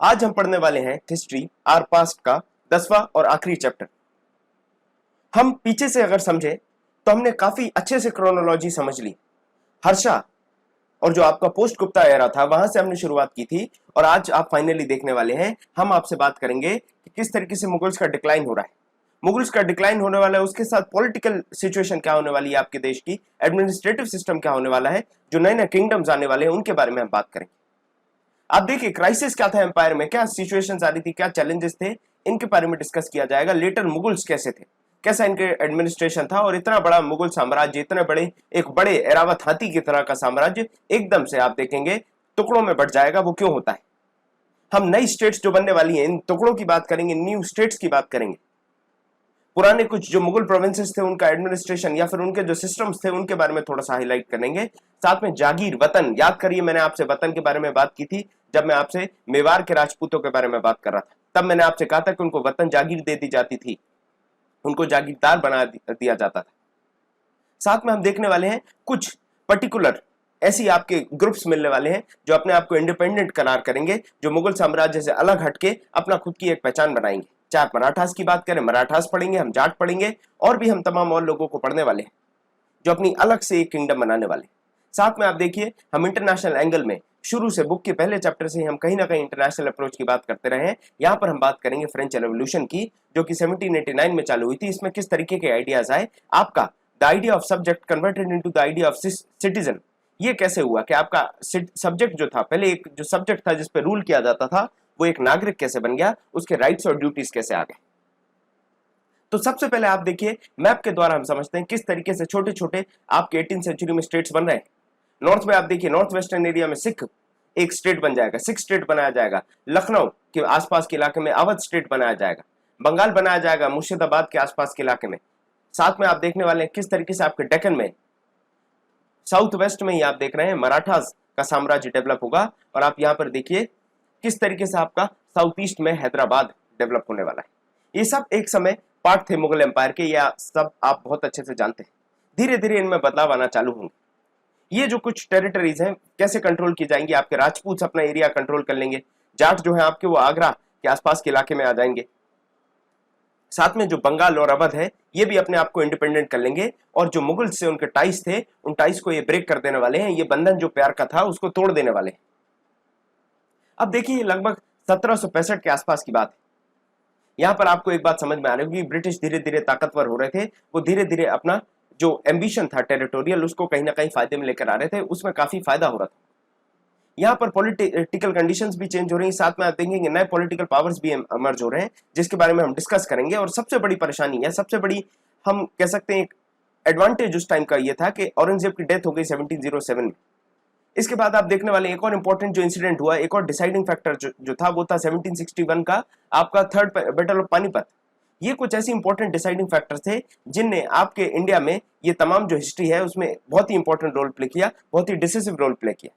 आज हम पढ़ने वाले हैं हिस्ट्री आर पास्ट का 10वां और आखिरी चैप्टर। हम पीछे से अगर समझे तो हमने काफी अच्छे से क्रोनोलॉजी समझ ली। हर्षा और जो आपका पोस्ट गुप्ता एरा था वहां से हमने शुरुआत की थी और आज आप फाइनली देखने वाले हैं। हम आपसे बात करेंगे कि किस तरीके से मुगल्स का डिक्लाइन हो रहा है, मुगल्स का डिक्लाइन होने वाला है, उसके साथ पॉलिटिकल सिचुएशन क्या होने वाली है, आपके देश की एडमिनिस्ट्रेटिव सिस्टम क्या होने वाला है, जो नए नए किंगडम्स आने वाले हैं उनके बारे में हम बात करेंगे। आप देखिए क्राइसिस क्या था एम्पायर में, क्या सिचुएशंस आ रही थी, क्या चैलेंजेस थे, इनके बारे में डिस्कस किया जाएगा। लेटर मुगल्स कैसे थे, कैसा इनके एडमिनिस्ट्रेशन था, और इतना बड़ा मुगल साम्राज्य, इतने बड़े एक बड़े एरावत हाथी की तरह का साम्राज्य एकदम से आप देखेंगे टुकड़ों में बट जाएगा, वो क्यों होता है। हम नई स्टेट्स जो बनने वाली हैं इन टुकड़ों की बात करेंगे, न्यू स्टेट्स की बात करेंगे। पुराने कुछ जो मुगल प्रोविंसेस थे उनका एडमिनिस्ट्रेशन या फिर उनके जो सिस्टम्स थे उनके बारे में थोड़ा सा हाईलाइट करेंगे। साथ में जागीर, वतन, याद करिए मैंने आपसे वतन के बारे में बात की थी जब मैं आपसे मेवाड़ के राजपूतों के बारे में बात कर रहा था। तब मैंने आपसे कहा था कि उनको वतन जागीर दे दी जाती थी, उनको जागीरदार बना दिया जाता था। साथ में हम देखने वाले हैं कुछ पर्टिकुलर ऐसी आपके ग्रुप्स मिलने वाले हैं जो अपने आप को इंडिपेंडेंट करार करेंगे, जो मुगल साम्राज्य से अलग हटके अपना खुद की एक पहचान बनाएंगे। चाहे आप मराठास की बात करें, मराठास पढ़ेंगे, हम जाट पढ़ेंगे, और भी हम तमाम और लोगों को पढ़ने वाले हैं जो अपनी अलग से एक किंगडम बनाने वाले। साथ में आप देखिए हम इंटरनेशनल एंगल में शुरू से बुक के पहले चैप्टर से हम कहीं ना कहीं इंटरनेशनल अप्रोच की बात करते रहे हैं। यहाँ पर हम बात करेंगे फ्रेंच रेवोल्यूशन की, जो कि 1789 में चालू हुई थी। इसमें किस तरीके के आइडियाज आए, आपका the idea of subject converted into the idea of citizen, ये कैसे हुआ कि आपका सब्जेक्ट जो था, पहले एक जो सब्जेक्ट था जिस पे रूल किया जाता था, वो एक नागरिक कैसे बन गया, उसके राइट्स और ड्यूटीज कैसे आ गए। तो सबसे पहले आप देखिए मैप के द्वारा हम समझते हैं किस तरीके से छोटे छोटे आपके 18th सेंचुरी में स्टेट्स बन रहे हैं। नॉर्थ में आप देखिए, नॉर्थ वेस्टर्न एरिया में सिख एक स्टेट बन जाएगा, सिख स्टेट बनाया जाएगा। लखनऊ के आसपास के इलाके में अवध स्टेट बनाया जाएगा। बंगाल बनाया जाएगा मुर्शिदाबाद के आसपास के इलाके में। साथ में आप देखने वाले हैं किस तरीके से आपके डेक्कन में, साउथ वेस्ट में ही आप देख रहे हैं मराठास का साम्राज्य डेवलप होगा। और आप यहां पर देखिए किस तरीके से आपका साउथ ईस्ट में हैदराबाद डेवलप होने वाला है। ये सब एक समय पार्ट थे मुगल एम्पायर के, या सब आप बहुत अच्छे से जानते हैं। धीरे धीरे इनमें बदलाव आना चालू होंगे। ये जो कुछ टेरिटरीज हैं कैसे कंट्रोल की जाएंगी, आपके राजपूत अपना एरिया कंट्रोल कर लेंगे, जाट जो है आपके वो आगरा के आसपास के इलाके में आ जाएंगे। साथ में जो बंगाल और अवध है ये भी अपने आप को इंडिपेंडेंट कर लेंगे, और जो मुगल से उनके टाइज थे उन टाइज को ये ब्रेक कर देने वाले हैं। ये बंधन जो प्यार का था उसको तोड़ देने वाले हैं। अब देखिए लगभग 1765 के आसपास की बात है। यहां पर आपको एक बात समझ में आ रही होगी, ब्रिटिश धीरे धीरे ताकतवर हो रहे थे, वो धीरे धीरे अपना जो एम्बिशन था टेरिटोरियल उसको कहीं ना कहीं फायदे में लेकर आ रहे थे, उसमें काफी फायदा हो रहा था। यहाँ पर पॉलिटिकल कंडीशंस भी चेंज हो रही हैं। साथ में आप देखेंगे नए पॉलिटिकल पावर्स भी इमर्ज हो रहे हैं, जिसके बारे में हम डिस्कस करेंगे। और सबसे बड़ी परेशानी या सबसे बड़ी हम कह सकते हैं एक एडवांटेज उस टाइम का ये था कि औरंगजेब की डेथ हो गई 1707 में। इसके बाद आप देखने वाले एक और इंपॉर्टेंट जो इंसिडेंट हुआ, एक और डिसाइडिंग फैक्टर जो था वो था 1761 का आपका थर्ड बैटल ऑफ पानीपत। ये कुछ ऐसे इंपॉर्टेंट डिसाइडिंग फैक्टर थे जिनने आपके इंडिया में ये तमाम जो हिस्ट्री है उसमें बहुत ही इंपॉर्टेंट रोल प्ले किया, बहुत ही डिसिसिव रोल प्ले किया।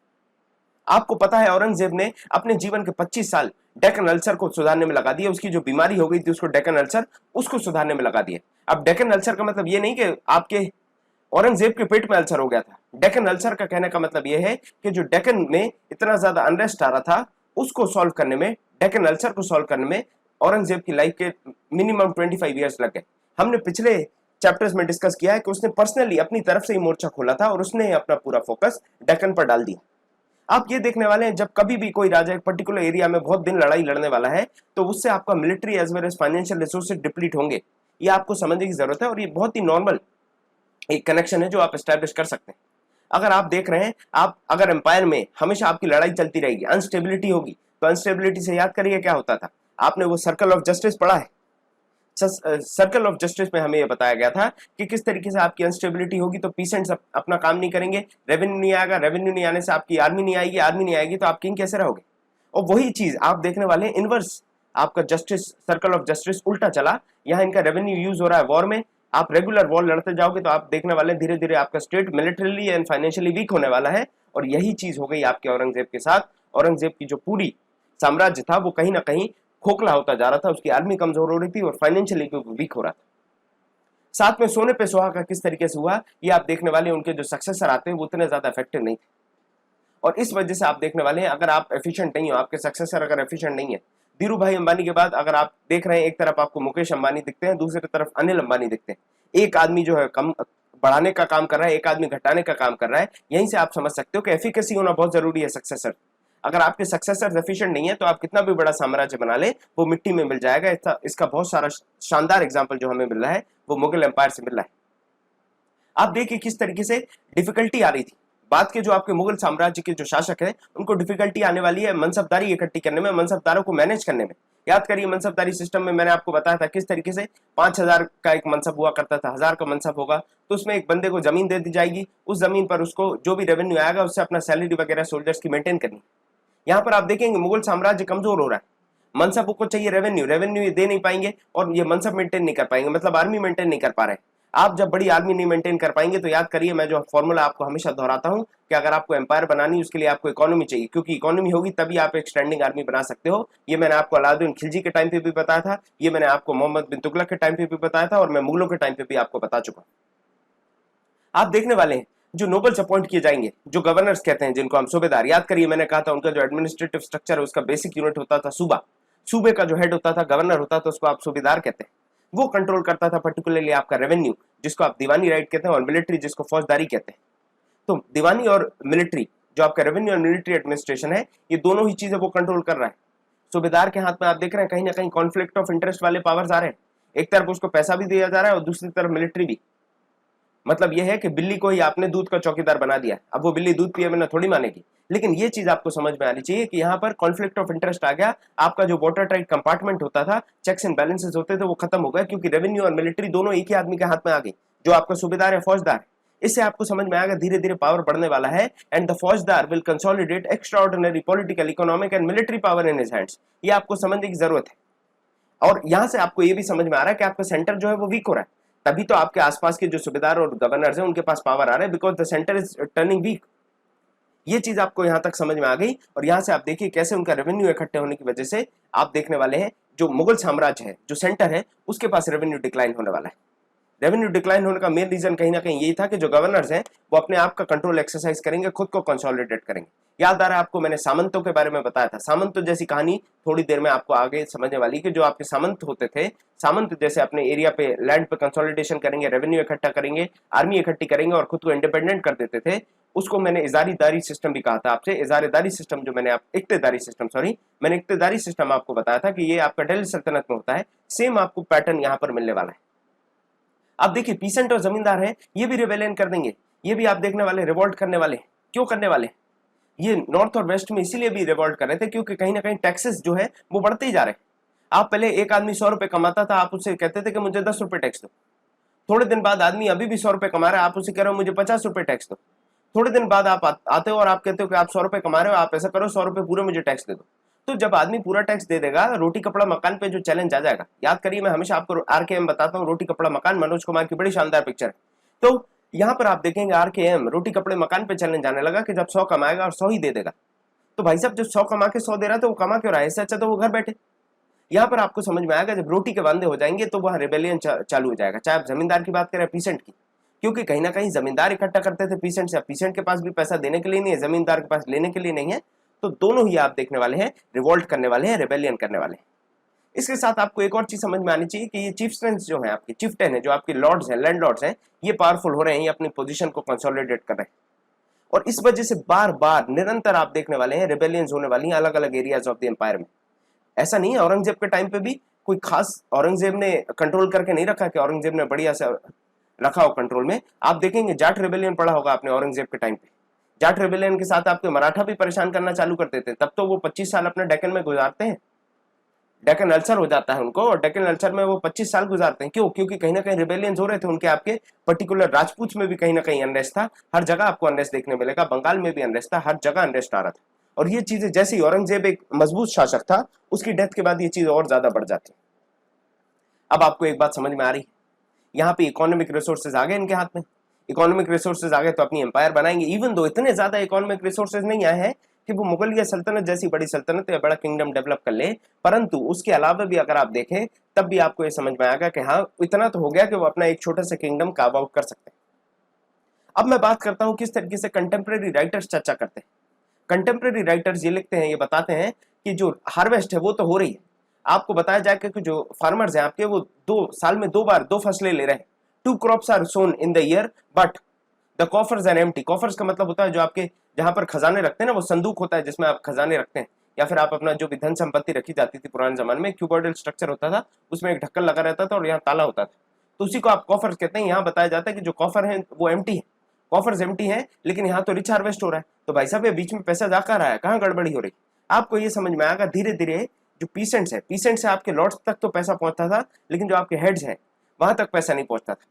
आपको पता है औरंगजेब ने अपने जीवन के 25 साल डेक्कन अल्सर को सुधारने में लगा दिया। उसकी जो बीमारी हो गई थी उसको डेक्कन अल्सर, उसको सुधारने में लगा दिया। अब डेक्कन अल्सर का मतलब ये नहीं कि आपके औरंगजेब के पेट में अल्सर हो गया था। डेक्कन अल्सर का कहने का मतलब यह है कि जो डेक्कन में इतना ज्यादा अनरेस्ट आ रहा था उसको सॉल्व करने में, डेक्कन अल्सर को सॉल्व करने में औरंगजेब की लाइफ के मिनिमम 25 ईयर्स लग गए। हमने पिछले चैप्टर्स में डिस्कस किया है कि उसने पर्सनली अपनी तरफ से ही मोर्चा खोला था और उसने अपना पूरा फोकस डेक्कन पर डाल दिया। आप ये देखने वाले हैं जब कभी भी कोई राजा एक पर्टिकुलर एरिया में बहुत दिन लड़ाई लड़ने वाला है तो उससे आपका military as well as financial resources deplete होंगे। ये आपको समझने की जरूरत है और ये बहुत ही नॉर्मल एक कनेक्शन है जो आप एस्टैब्लिश कर सकते हैं। अगर आप देख रहे हैं, आप अगर एम्पायर में हमेशा आपकी लड़ाई चलती रहेगी, अनस्टेबिलिटी होगी, तो अनस्टेबिलिटी से याद करिए क्या होता था। आपने वो सर्कल ऑफ जस्टिस पढ़ा है। सर्कल ऑफ जस्टिस में हमें यह बताया गया था कि किस तरीके से आपकी अनस्टेबिलिटी होगी तो पीसेंट्स अपना काम नहीं करेंगे, रेवेन्यू नहीं आएगा, रेवेन्यू नहीं आने से आपकी आर्मी नहीं आएगी, आर्मी नहीं आएगी तो आप किंग कैसे रहोगे। और वही चीज आप देखने वाले हैं इनवर्स, आपका जस्टिस सर्कल ऑफ जस्टिस उल्टा चला। यहाँ इनका रेवेन्यू यूज हो रहा है वॉर में, आप रेगुलर वॉर लड़ते जाओगे तो आप देखने वाले धीरे धीरे आपका state militarily and financially week होने वाला है। और यही चीज हो गई आपके औरंगजेब के साथ। औरंगजेब की जो पूरी साम्राज्य था वो कहीं ना कहीं खोखला होता जा रहा था, उसकी आर्मी कमजोर हो रही थी और फाइनेंशियली वीक हो रहा था। साथ में सोने पे सुहागा किस तरीके से हुआ ये आप देखने वाले, उनके जो सक्सेसर आते हैं वो उतने ज्यादा इफेक्टिव नहीं थे। और इस वजह से आप देखने वाले हैं, अगर आप एफिशिएंट नहीं हो, आपके सक्सेसर अगर एफिशिएंट नहीं है, धीरू भाई अंबानी के बाद अगर आप देख रहे हैं, एक तरफ आपको मुकेश अंबानी दिखते हैं, दूसरी तरफ अनिल अंबानी दिखते हैं। एक आदमी जो है कम बढ़ाने का काम कर रहा है, एक आदमी घटाने का काम कर रहा है। यहीं से आप समझ सकते हो कि एफिकेसी होना बहुत जरूरी है सक्सेसर। अगर आपके सक्सेसर एफिशिएंट नहीं है तो आप कितना भी बड़ा साम्राज्य बना ले, वो मिट्टी में मिल जाएगा। इसका बहुत सारा शानदार एग्जाम्पल जो हमें मिल रहा है वो मुगल एम्पायर से मिल रहा है। आप देखिए किस तरीके से डिफिकल्टी आ रही थी। बात के जो आपके मुगल साम्राज्य के जो शासक है, उनको डिफिकल्टी आने वाली है मनसबदारी इकट्ठी करने में, मनसबदारों को मैनेज करने में। याद करिए मनसबदारी सिस्टम में मैंने आपको बताया था किस तरीके से 5,000 का एक मनसब हुआ करता था, 1,000 का मनसब होगा तो उसमें एक बंदे को जमीन दे दी जाएगी, उस जमीन पर उसको जो भी रेवेन्यू आएगा उससे अपना सैलरी वगैरह सोल्जर्स की मेंटेन करनी। यहाँ पर आप देखेंगे मुगल साम्राज्य कमजोर हो रहा है। मनसब को चाहिए रेवेन्यू, रेवेन्यू ये दे नहीं पाएंगे और ये मनसब मेंटेन नहीं कर पाएंगे, मतलब आर्मी मेंटेन नहीं कर पा रहे। आप जब बड़ी आर्मी नहीं मेंटेन कर पाएंगे तो याद करिए, मैं जो फॉर्मूला आपको हमेशा दोहराता हूं कि अगर आपको एम्पायर बनानी उसके लिए आपको इकोनॉमी चाहिए, क्योंकि इकोनॉमी होगी तभी आप एक स्टैंडिंग आर्मी बना सकते हो। ये मैंने आपको अलाउद्दीन खिलजी के टाइम पे भी बताया था, ये मैंने आपको मोहम्मद बिन तुगलक के टाइम पे भी बताया था, और मैं मुगलों के टाइम पे भी आपको बता चुका। आप देखने वाले हैं जो नोबल्स अपॉइंट किए जाएंगे, जो गवर्नर्स कहते हैं, जिनको हम सूबेदार, याद करिए मैंने कहा था उनका जो एडमिनिस्ट्रेटिव स्ट्रक्चर है उसका बेसिक यूनिट होता था सूबा। सूबे का जो हेड होता था, गवर्नर होता था, उसको आप सूबेदार कहते हैं। वो कंट्रोल करता था पर्टिकुलरली आपका रेवेन्यू, जिसको आप दीवानी राइट कहते हैं, और मिलिट्री जिसको फौजदारी कहते हैं। तो दीवानी और मिलिट्री, जो आपका रेवेन्यू और मिलिट्री एडमिनिस्ट्रेशन है, ये दोनों ही चीजें वो कंट्रोल कर रहा है। सूबेदार के हाथ में आप देख रहे हैं कहीं ना कहीं कॉन्फ्लिक्ट ऑफ इंटरेस्ट वाले पावर्स आ रहे हैं। एक तरफ उसको पैसा भी दिया जा रहा है और दूसरी तरफ मिलिट्री भी। मतलब यह है कि बिल्ली को ही आपने दूध का चौकीदार बना दिया, अब वो बिल्ली दूध पिए बिना थोड़ी मानेगी। लेकिन ये चीज आपको समझ में आनी चाहिए कि यहाँ पर कॉन्फ्लिक्ट ऑफ इंटरेस्ट आ गया। आपका जो वाटर टाइट कंपार्टमेंट होता था, चेक्स एंड बैलेंसेस होते थे, वो खत्म हो गए, क्योंकि रेवेन्यू और मिलिट्री दोनों एक ही आदमी के हाथ में आ गई, जो आपका सूबेदार है, फौजदार है। इससे आपको समझ में आएगा धीरे धीरे पावर बढ़ने वाला है, एंड द फौजदार will consolidate extra ordinary political, economic and military power in his hands. ये आपको समझने की जरूरत है। और यहां से आपको ये भी समझ में आ रहा है कि आपका सेंटर जो है वो वीक हो रहा है, तभी तो आपके आसपास के जो सूबेदार और गवर्नर्स हैं उनके पास पावर आ रहा है, because the centre is turning weak. ये चीज आपको यहां तक समझ में आ गई। और यहां से आप देखिए कैसे उनका रेवेन्यू इकट्ठे होने की वजह से आप देखने वाले हैं जो मुगल साम्राज्य है, जो सेंटर है, उसके पास रेवेन्यू डिक्लाइन होने वाला है। रेवेन्यू डिक्लाइन होने का मेन रीजन कहीं ना कहीं यही था कि जो गवर्नर्स हैं वो अपने आप का कंट्रोल एक्सरसाइज करेंगे, खुद को कंसोलिडेट करेंगे। याद आ रहा है आपको, मैंने सामंतों के बारे में बताया था। सामंतों जैसी कहानी थोड़ी देर में आपको आगे समझने वाली कि जो आपके सामंत होते थे, सामंत जैसे अपने एरिया पे, लैंड पे कंसोलिडेशन करेंगे, रेवेन्यू इकट्ठा करेंगे, आर्मी इकट्ठी करेंगे और खुद को इंडिपेंडेंट कर देते थे। उसको मैंने इजारीदारी सिस्टम भी कहा था आपसे। इजारेदारी सिस्टम जो इक्तेदारी सिस्टम, सॉरी, मैंने इक्तेदारी सिस्टम आपको बताया था कि ये आपका दिल्ली सल्तनत में होता है। सेम आपको पैटर्न यहाँ पर मिलने वाला है। आप देखिए पीसेंट और जमींदार हैं, ये भी रिबेलियन कर देंगे, ये भी आप देखने वाले रिवोल्ट करने वाले। क्यों करने वाले? ये नॉर्थ और वेस्ट में इसीलिए भी रिवोल्ट कर रहे थे क्योंकि कहीं ना कहीं टैक्सेस जो है वो बढ़ते ही जा रहे हैं। आप पहले एक आदमी 100 रुपए कमाता था, आप उससे कहते थे कि मुझे 10 रुपए टैक्स दो। थोड़े दिन बाद आदमी अभी भी 100 रुपए कमा रहा है, आप उसे कह रहे हो मुझे 50 रुपए टैक्स दो। थोड़े दिन बाद आप आते हो और आप कहते हो कि आप 100 रुपए कमा रहे हो, आप ऐसा करो 100 रुपए पूरे मुझे टैक्स दे दो। तो जब आदमी पूरा टैक्स दे देगा, रोटी कपड़ा मकान पे जो चैलेंज आ जाएगा, याद करिए मैं हमेशा आपको आरकेएम बताता हूँ, रोटी कपड़ा मकान, मनोज कुमार की बड़ी शानदार पिक्चर है। तो यहाँ पर आप देखेंगे आरकेएम, रोटी कपड़े मकान पे चैलेंज आने लगा कि जब 100 कमाएगा और 100 ही दे देगा। तो भाई साहब जो 100 कमा के 100 दे रहा है तो वो कमा क्यों रहा है? इससे अच्छा तो वो घर बैठे। यहाँ पर आपको समझ में आएगा जब रोटी के वांदे हो जाएंगे तो वह रेबेलियन चालू हो जाएगा। चाहे आप जमींदार की बात करें, पीसेंट की, क्योंकि कहीं ना कहीं जमींदार इकट्ठा करते थे पीसेंट से, पीसेंट के पास भी पैसा देने के लिए नहीं है, जमींदार के पास लेने के लिए नहीं है। तो दोनों ही आप देखने वाले हैं रिवोल्ट करने वाले हैं, रेबेलियन करने वाले हैं। इसके साथ आपको एक और चीज समझ में आनी चाहिए कि ये चीफ्टेन्स जो है, आपके चिफ्टेन है, जो आपके लॉर्ड्स हैं, लैंड लॉर्ड्स हैं, ये पावरफुल हो रहे हैं, ये अपनी पोजीशन को कंसोलिडेट कर रहे हैं। और इस वजह से बार बार निरंतर आप देखने वाले हैं रिबेलियंस होने वाली हैं अलग अलग एरियाज ऑफ द एम्पायर में। ऐसा नहीं है औरंगजेब के टाइम पे भी कोई खास औरंगजेब ने कंट्रोल करके नहीं रखा कि औरंगजेब ने बढ़िया से रखा हो कंट्रोल में। आप देखेंगे जाट रेबेलियन पढ़ा होगा आपने औरंगजेब के टाइम पे। जाट रेबेलियन के साथ आपके मराठा भी परेशान करना चालू करते थे, तब तो वो 25 साल अपने डेक्कन में गुजारते हैं। डेक्कन अल्सर हो जाता है उनको, और डेक्कन अल्सर में वो 25 साल गुजारते हैं। क्यों? क्योंकि कहीं ना कहीं रिबेलियंस हो रहे थे उनके, आपके पर्टिकुलर राजपूत में भी कहीं ना कहीं अनरेस्ट था। हर जगह आपको अनरेस्ट देखने मिलेगा, बंगाल में भी अनरेस्ट था, हर जगह अनरेस्ट आ रहा था। और ये चीजें जैसे ही औरंगजेब एक मजबूत शासक था, उसकी डेथ के बाद ये चीज और ज्यादा बढ़ जाती। अब आपको एक बात समझ में आ रही है, यहाँ पे इकोनॉमिक रिसोर्सेज आ गए इनके हाथ में। इकोनॉमिक रिसोर्सेज आ गए तो अपनी एम्पायर बनाएंगे। इवन दो इतने ज्यादा इकोनॉमिक रिसोर्सेज नहीं आए हैं कि वो मुगलिया सल्तनत जैसी बड़ी सल्तनत या बड़ा किंगडम डेवलप कर ले, परंतु उसके अलावा भी अगर आप देखें तब भी आपको ये समझ में आएगा कि हाँ इतना तो हो गया कि वो अपना एक छोटा सा किंगडम कार्व आउट कर सकते हैं। अब मैं बात करता हूं किस तरीके से कंटेम्प्रेरी राइटर्स चर्चा करते हैं। कंटेम्प्रेरी राइटर्स ये लिखते हैं, ये बताते हैं कि जो हार्वेस्ट है वो तो हो रही है, आपको बताया जाएगा कि जो फार्मर्स हैं आपके वो 2 साल में 2 बार 2 फसलें ले रहे हैं। 2 crops are sown in the year but the coffers are empty. Coffers का मतलब होता है जो आपके जहां पर खजाने रखते हैं ना, वो संदूक होता है जिसमें आप खजाने रखते हैं, या फिर आप अपना जो भी धन संपत्ति रखी जाती थी पुराने जमाने में, क्यूबॉइडल स्ट्रक्चर होता था, उसमें एक ढक्कन लगा रहता था और यहाँ ताला होता था, तो उसी को आप कॉफर्स कहते हैं। यहाँ बताया जाता है कि जो कॉफर है वो एम्प्टी है, कॉफर्स एम्प्टी है, लेकिन यहाँ तो रिच हार्वेस्ट हो रहा है। तो भाई साहब ये बीच में पैसा जा कर रहा है, कहाँ गड़बड़ी हो रही। आपको ये समझ में आएगा धीरे धीरे जो पीसेंट्स है आपके लॉर्ड्स तक तो पैसा पहुंचता था, लेकिन जो आपके हेड्स हैं वहां तक पैसा नहीं पहुंचता था।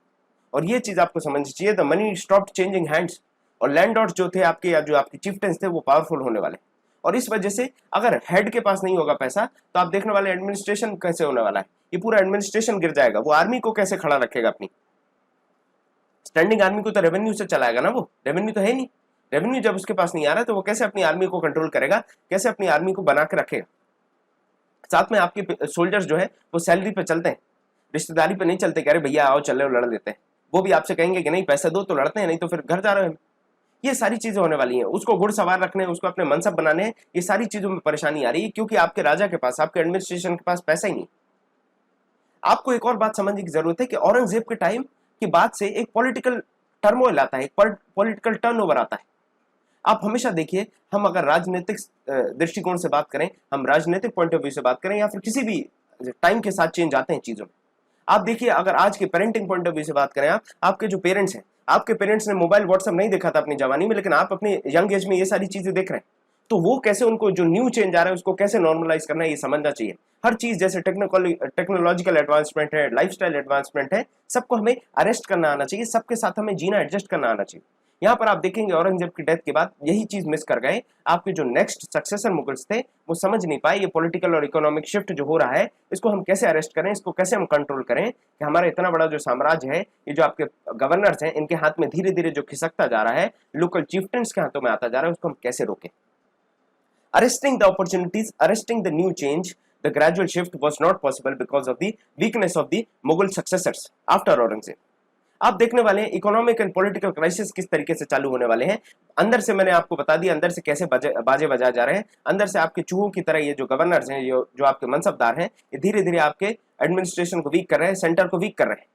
और ये चीज आपको समझनी चाहिए, the money stopped changing hands. और लैंडलॉर्ड्स जो थे आपके, या जो आपके चिफ्टेंस थे, वो पावरफुल होने वाले। और इस वजह से अगर हेड के पास नहीं होगा पैसा, तो आप देखने वाले एडमिनिस्ट्रेशन कैसे होने वाला है, ये पूरा एडमिनिस्ट्रेशन गिर जाएगा। वो आर्मी को कैसे खड़ा रखेगा, अपनी स्टैंडिंग आर्मी को तो रेवेन्यू से चलाएगा ना, वो रेवेन्यू तो है नहीं। रेवेन्यू जब उसके पास नहीं आ रहा तो वो कैसे अपनी आर्मी को कंट्रोल करेगा, कैसे अपनी आर्मी को बना के रखेगा। साथ में आपके सोल्जर्स जो है वो सैलरी पे चलते हैं, रिश्तेदारी पे नहीं चलते कि अरे भैया आओ चल लड़ लेते हैं। वो भी आपसे कहेंगे कि नहीं पैसा दो तो लड़ते हैं, नहीं तो फिर घर जा रहे हैं। ये सारी चीजें होने वाली हैं। उसको घुड़सवार रखने, उसको अपने मनसब बनाने, ये सारी चीजों में परेशानी आ रही है, क्योंकि आपके राजा के पास, आपके एडमिनिस्ट्रेशन के पास पैसा ही नहीं। आपको एक और बात समझने की जरूरत है कि औरंगजेब के टाइम की बात से एक पॉलिटिकल टर्मोइल आता है, एक पॉलिटिकल टर्नओवर आता है। आप हमेशा देखिए, हम अगर राजनीतिक दृष्टिकोण से बात करें, हम राजनीतिक पॉइंट ऑफ व्यू से बात करें, या फिर किसी भी टाइम के साथ चेंज आते हैं चीजों में। आप देखिए, अगर आज के पेरेंटिंग पॉइंट ऑफ व्यू से बात करें, आपके जो पेरेंट्स हैं, आपके पेरेंट्स ने मोबाइल व्हाट्सएप नहीं देखा था अपनी जवानी में, लेकिन आप अपने यंग एज में ये सारी चीजें देख रहे हैं, तो वो कैसे, उनको जो न्यू चेंज आ रहा है उसको कैसे नॉर्मलाइज करना है, ये समझना चाहिए। हर चीज जैसे टेक्नोलॉजिकल एडवांसमेंट है, लाइफस्टाइल एडवांसमेंट है, सबको हमें अरेस्ट करना आना चाहिए, सबके साथ हमें जीना एडजस्ट करना आना चाहिए। यहाँ पर आप देखेंगे औरंगजेब की डेथ के बाद यही चीज मिस कर गए। आपके जो नेक्स्ट सक्सेसर मुगल्स थे वो समझ नहीं पाए ये पॉलिटिकल और इकोनॉमिक शिफ्ट जो हो रहा है, इसको हम कैसे अरेस्ट करें, इसको कैसे हम कंट्रोल करें, कि हमारा इतना बड़ा जो साम्राज्य है, ये जो आपके गवर्नर्स हैं, इनके हाथ में धीरे धीरे जो खिसकता जा रहा है, लोकल चीफ्टेंस के हाथों में आता जा रहा है, उसको हम कैसे रोकें। Arresting the opportunities, arresting the new change, the gradual shift was not possible because of the weakness of the Mughal successors after Aurangzeb. आप देखने वाले हैं इकोनॉमिक एंड पॉलिटिकल क्राइसिस किस तरीके से चालू होने वाले हैं। अंदर से मैंने आपको बता दिया, अंदर से कैसे बाजे बजाए जा रहे हैं। अंदर से आपके चूहों की तरह ये जो गवर्नर्स हैं, जो आपके मनसबदार हैं, ये धीरे धीरे आपके एडमिनिस्ट्रेशन को वीक कर रहे हैं, सेंटर को वीक कर रहे हैं।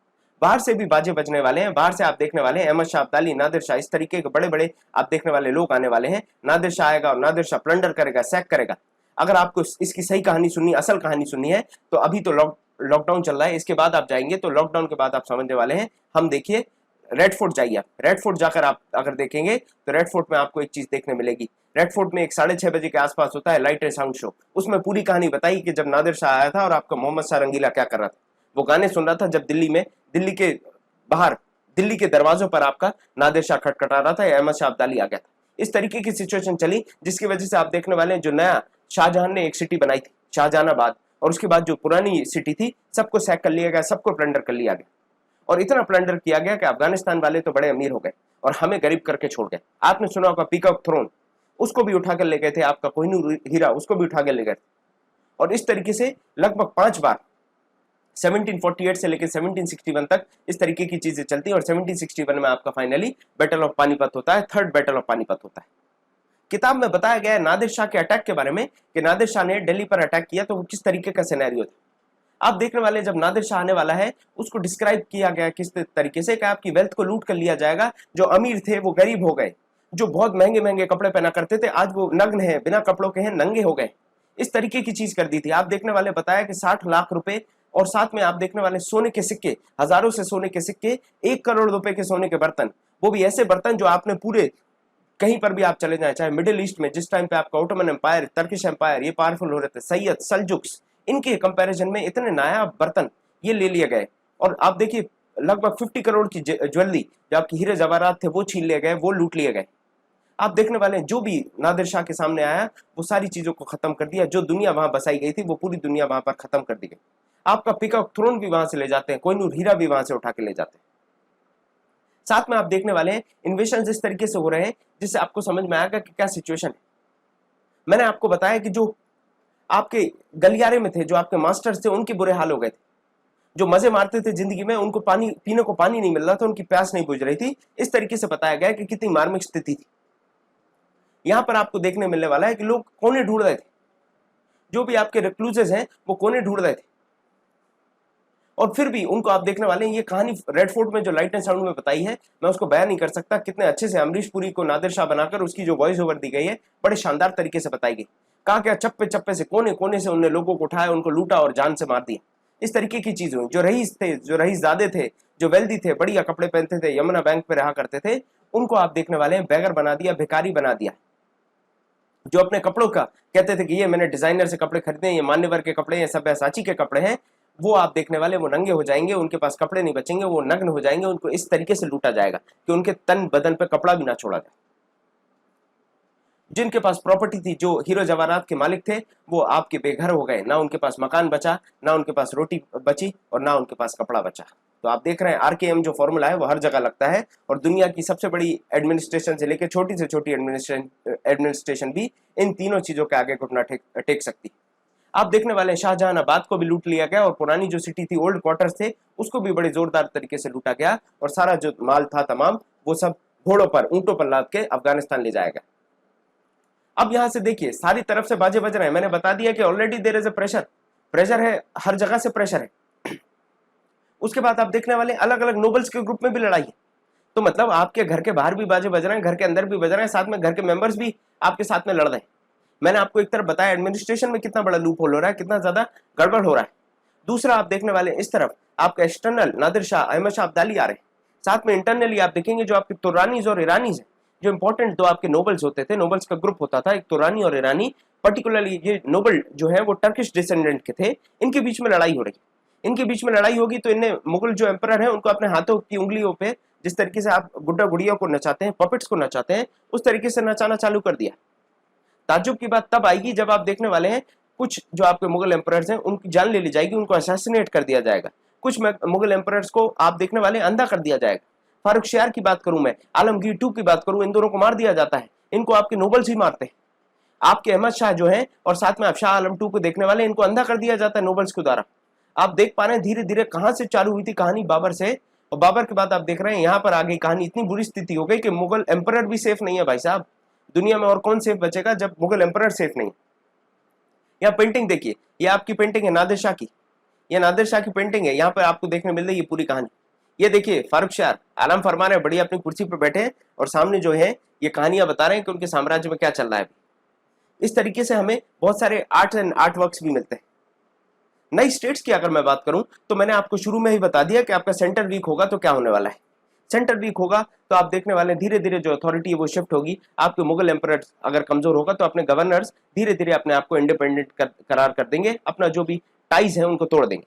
बाहर से भी बाजे बजने वाले हैं, बाहर से आप देखने वाले हैं अहमद शाह अब्दाली, नादिर शाह, इस तरीके के बड़े बड़े आप देखने वाले लोग आने वाले हैं। नादिर शाह आएगा और नादिर शाह प्लंडर करेगा, सैक करेगा। अगर आपको इसकी सही कहानी सुननी, असल कहानी सुननी है, तो अभी तो लॉकडाउन चल रहा है, इसके बाद आप जाएंगे तो लॉकडाउन के बाद आप समझने वाले हैं। हम देखिए रेड फोर्ट जाइए, रेड फोर्ट जाकर आप अगर देखेंगे तो रेड फोर्ट में आपको एक चीज देखने मिलेगी। रेड फोर्ट में एक 6:30 बजे के आसपास होता है लाइट एंड साउंड शो। उसमें पूरी कहानी बताई कि जब नादिर शाह आया था और आपका मोहम्मद शाह रंगीला क्या कर रहा था, वो गाने सुन रहा था जब दिल्ली के बाहर, दिल्ली के दरवाजों पर आपका नादिर शाह खटखटा रहा था, अहमद शाह अब्दाली आ गया था। इस तरीके की सिचुएशन चली, जिसकी वजह से आप देखने वाले हैं जो नया शाहजहां ने एक सिटी बनाई थी शाहजहानाबाद, और उसके बाद जो पुरानी सिटी थी सबको सैक कर लिया गया, सबको प्लंडर कर लिया गया। और इतना प्लंडर किया गया कि अफगानिस्तान वाले तो बड़े अमीर हो गए और हमें गरीब करके छोड़ गए। आपने सुना होगा पीकॉक थ्रोन, उसको भी उठा कर ले गए थे, आपका कोहिनूर हीरा उसको भी उठा कर ले गए थे। और इस तरीके से लगभग 5 बार 1748 से लेकर 1761 तक इस तरीके की चीजें चलती है। और 1761 में आपका फाइनली बैटल ऑफ पानीपत होता है, थर्ड बैटल ऑफ पानीपत होता है। किताब में बताया गया है नादिर शाह के अटैक के बारे में, कि नादिर शाह ने दिल्ली पर अटैक किया तो वो किस तरीके का सिनेरियो था। आप देखने वाले जब नादिर शाह आने वाला है, उसको डिस्क्राइब किया गया किस तरीके से कि आपकी वेल्थ को लूट कर लिया जाएगा। जो अमीर थे वो गरीब हो गए, जो बहुत महंगे महंगे कपड़े पहना करते थे आज वो नग्न है, बिना कपड़ों के हैं, नंगे हो गए। इस तरीके की चीज कर दी थी। आप देखने वाले बताया कि 60 लाख रुपए, और साथ में आप देखने वाले सोने के सिक्के, हजारों से सोने के सिक्के, 1 करोड़ रुपए के सोने के बर्तन, वो भी ऐसे बर्तन जो आपने पूरे कहीं पर भी आप चले जाएं, चाहे मिडिल ईस्ट में जिस टाइम पे आपका ओटोमन एम्पायर, टर्किश एम्पायर ये पावरफुल हो रहे थे, सैयद, सल्जुक्स, इनके कंपैरिजन में इतने नायाब बर्तन ये ले लिए गए। और आप देखिए लगभग 50 करोड़ की ज्वेलरी, जो आपकी हीरे जवाहरात थे वो छीन लिए गए, वो लूट लिए गए। आप देखने वाले जो भी नादिर शाह के सामने आया वो सारी चीजों को खत्म कर दिया। जो दुनिया वहां बसाई गई थी वो पूरी दुनिया वहां पर खत्म कर दी गई। आपका पीकॉक थ्रोन भी वहां से ले जाते हैं, कोहिनूर हीरा भी वहां से उठा के ले जाते हैं। साथ में आप देखने वाले हैं इन्वेशन इस तरीके से हो रहे हैं जिससे आपको समझ में आएगा कि क्या सिचुएशन है। मैंने आपको बताया कि जो आपके गलियारे में थे, जो आपके मास्टर्स थे, उनके बुरे हाल हो गए थे। जो मजे मारते थे जिंदगी में, उनको पानी पीने को पानी नहीं मिल रहा था, उनकी प्यास नहीं बुझ रही थी। इस तरीके से बताया गया कि कितनी मार्मिक स्थिति थी। यहां पर आपको देखने मिलने वाला है कि लोग कोने ढूंढ रहे थे, जो भी आपके रिक्लूजेस हैं वो कोने ढूंढ रहे थे, और फिर भी उनको आप देखने वाले हैं। ये कहानी रेड फोर्ट में जो लाइट एंड साउंड में बताई है, मैं उसको बयान नहीं कर सकता कितने अच्छे से अमरीश पुरी को नादिर शाह बनाकर उसकी जो वॉइस ओवर दी गई है बड़े शानदार तरीके से बताई गई। कहा क्या चप्पे चप्पे से कोने कोने से उन्होंने लोगों को उठाया, उनको लूटा और जान से मार दिया। इस तरीके की चीज हुई। जो रईस थे, जो रईसजादे थे, जो वेल्दी थे, बढ़िया कपड़े पहनते थे, यमुना बैंक पे रहा करते थे, उनको आप देखने वाले हैं बेगर बना दिया, भिखारी बना दिया। जो अपने कपड़ों का कहते थे कि ये मैंने डिजाइनर से कपड़े खरीदे, ये मान्यवर के कपड़े हैं, सब्यसाची के कपड़े हैं, वो आप देखने वाले वो नंगे हो जाएंगे, उनके पास कपड़े नहीं बचेंगे, वो नग्न हो जाएंगे। उनको इस तरीके से लूटा जाएगा कि उनके तन बदन पे कपड़ा भी ना छोड़ा जाए। जिनके पास प्रॉपर्टी थी, जो हीरो जवाहरात के मालिक थे, वो आपके बेघर हो गए। ना उनके पास मकान बचा, ना उनके पास रोटी बची, और ना उनके पास कपड़ा बचा। तो आप देख रहे हैं RKM जो फॉर्मूला है वो हर जगह लगता है, और दुनिया की सबसे बड़ी एडमिनिस्ट्रेशन से लेकर छोटी से छोटी एडमिनिस्ट्रेशन भी इन तीनों चीजों के आगे घुटना टेक सकती। आप देखने वाले शाहजहानाबाद को भी लूट लिया गया, और पुरानी जो सिटी थी, ओल्ड क्वार्टर्स थे, उसको भी बड़े जोरदार तरीके से लूटा गया, और सारा जो माल था तमाम वो सब घोड़ों पर, ऊंटों पर लाद के अफगानिस्तान ले जाएगा। अब यहां से देखिए सारी तरफ से बाजे बज रहे हैं। मैंने बता दिया कि already there is a pressure है, हर जगह से प्रेशर है। उसके बाद आप देखने वाले अलग अलग नोबल्स के ग्रुप में भी लड़ाई है। तो मतलब आपके घर के बाहर भी बाजे बज रहे हैं, घर के अंदर भी बज रहे हैं, साथ में घर के मेंबर्स भी आपके साथ में लड़ रहे हैं। मैंने आपको एक तरफ बताया एडमिनिस्ट्रेशन में कितना बड़ा लूप होल हो रहा है, कितना ज्यादा गड़बड़ हो रहा है। दूसरा आप देखने वाले इस तरफ आपका एक्सटर्नल नादिर शाह, अहमद शाह अब्दाली आ रहे हैं। साथ में इंटरनली आप देखेंगे जो आपके तुरानीज और ईरानीज है, जो इंपॉर्टेंट दो आपके नोबल्स होते थे, नोबल्स का ग्रुप होता था, एक तुरानी और ईरानी। पर्टिकुलरली ये नोबल जो है वो टर्किश डिसेंडेंट के थे। इनके बीच में लड़ाई हो रही है। इनके बीच में लड़ाई होगी तो इन्हें मुगल जो एम्परर है उनको अपने हाथों की उंगलियों पे, जिस तरीके से आप गुड्डा गुड़िया को नचाते हैं, पपेट्स को नचाते हैं, उस तरीके से नचाना चालू कर दिया। ताज्जुब की बात तब आएगी जब आप देखने वाले हैं कुछ जो आपके मुगल एम्परर्स हैं उनकी जान ले ली जाएगी, उनको असैसिनेट कर दिया जाएगा। कुछ मुगल एम्परर्स को आप देखने वाले अंधा कर दिया जाएगा। फारूक शियार की बात करूं मैं, आलमगीर II की बात करूं, इन दोनों को मार दिया जाता है। इनको आपके नोबल्स ही मारते हैं। आपके अहमद शाह जो है और साथ में आप शाह आलम II को देखने वाले, इनको अंधा कर दिया जाता है नोबल्स के द्वारा। आप देख पा रहे हैं धीरे धीरे कहां से चालू हुई थी कहानी, बाबर से, और बाबर के बाद आप देख रहे हैं यहां पर आगे कहानी इतनी बुरी स्थिति हो गई कि मुगल एम्परर भी सेफ नहीं है भाई साहब। दुनिया में और कौन सेफ बचेगा जब मुगल एम्परर सेफ नहीं। यहाँ पेंटिंग देखिए, ये आपकी पेंटिंग है नादिर शाह की, ये नादिर शाह की पेंटिंग है। यहाँ पर आपको देखने मिल रही है पूरी कहानी। ये देखिए फारूक शाह आलम फरमा रहे हैं, बढ़िया अपनी कुर्सी पर बैठे हैं, और सामने जो है ये कहानियां बता रहे हैं कि उनके साम्राज्य में क्या चल रहा है। इस तरीके से हमें बहुत सारे आर्ट एंड आर्ट वर्क्स भी मिलते हैं। नई स्टेट्स की अगर मैं बात करूं तो मैंने आपको शुरू में ही बता दिया कि आपका सेंटर वीक होगा तो क्या होने वाला है। सेंटर वीक होगा तो आप देखने वाले धीरे धीरे जो अथॉरिटी है वो शिफ्ट होगी। आपके मुगल एम्परर अगर कमजोर होगा तो अपने गवर्नर्स धीरे धीरे अपने आप को इंडिपेंडेंट करार कर देंगे, अपना जो भी टाइज है उनको तोड़ देंगे।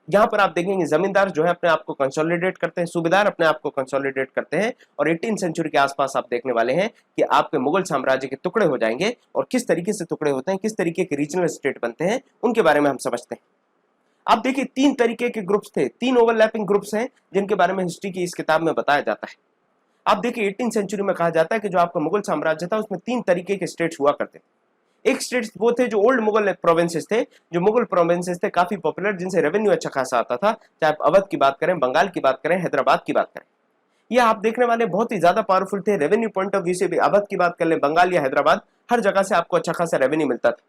यहाँ पर आप देखेंगे जमींदार जो है अपने आप को कंसोलिडेट करते हैं, सूबेदार अपने आप को कंसोलिडेट करते हैं, और 18वीं सेंचुरी के आसपास आप देखने वाले हैं कि आपके मुगल साम्राज्य के टुकड़े हो जाएंगे। और किस तरीके से टुकड़े होते हैं, किस तरीके के रीजनल स्टेट बनते हैं, उनके बारे में हम समझते हैं। आप देखिए 3 तरीके के ग्रुप्स थे, 3 ओवरलैपिंग ग्रुप्स हैं जिनके बारे में हिस्ट्री की इस किताब में बताया जाता है। आप देखिए 18वीं सेंचुरी में कहा जाता है कि जो आपका मुगल साम्राज्य था उसमें 3 तरीके के स्टेट्स हुआ करते थे। एक स्टेट्स वो थे जो ओल्ड मुगल प्रोविंसेस थे, जो मुगल प्रोविंसेस थे काफी पॉपुलर, जिनसे रेवेन्यू अच्छा खासा आता था। चाहे आप अवध की बात करें, बंगाल की बात करें, हैदराबाद की बात करें, ये आप देखने वाले बहुत ही ज्यादा पावरफुल थे। रेवेन्यू पॉइंट ऑफ व्यू से भी अवध की बात कर लें, बंगाल या हैदराबाद, हर जगह से आपको अच्छा खासा रेवेन्यू मिलता था।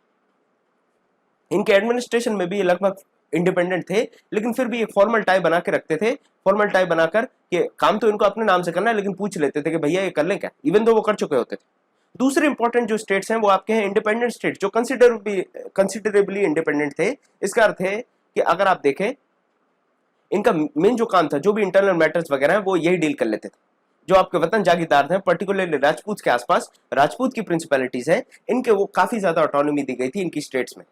इनके एडमिनिस्ट्रेशन में भी ये लगभग इंडिपेंडेंट थे, लेकिन फिर भी एक फॉर्मल टाई बना के रखते थे। फॉर्मल टाई बनाकर कि काम तो इनको अपने नाम से करना है, लेकिन पूछ लेते थे कि भैया ये कर लें क्या, इवन दो वो कर चुके होते थे। दूसरे इंपॉर्टेंट जो स्टेट्स हैं वो आपके हैं इंडिपेंडेंट स्टेट, जो कंसिडरेबली इंडिपेंडेंट थे। इसका अर्थ है कि अगर आप देखें इनका मेन जो काम था, जो भी इंटरनल मैटर्स वगैरह हैं वो यही डील कर लेते थे। जो आपके वतन जागीरदार हैं, पर्टिकुलरली राजपूत के आसपास राजपूत की प्रिंसिपैलिटीज हैं, इनके वो काफी ज्यादा ऑटोनॉमी दी गई थी इनकी स्टेट्स में।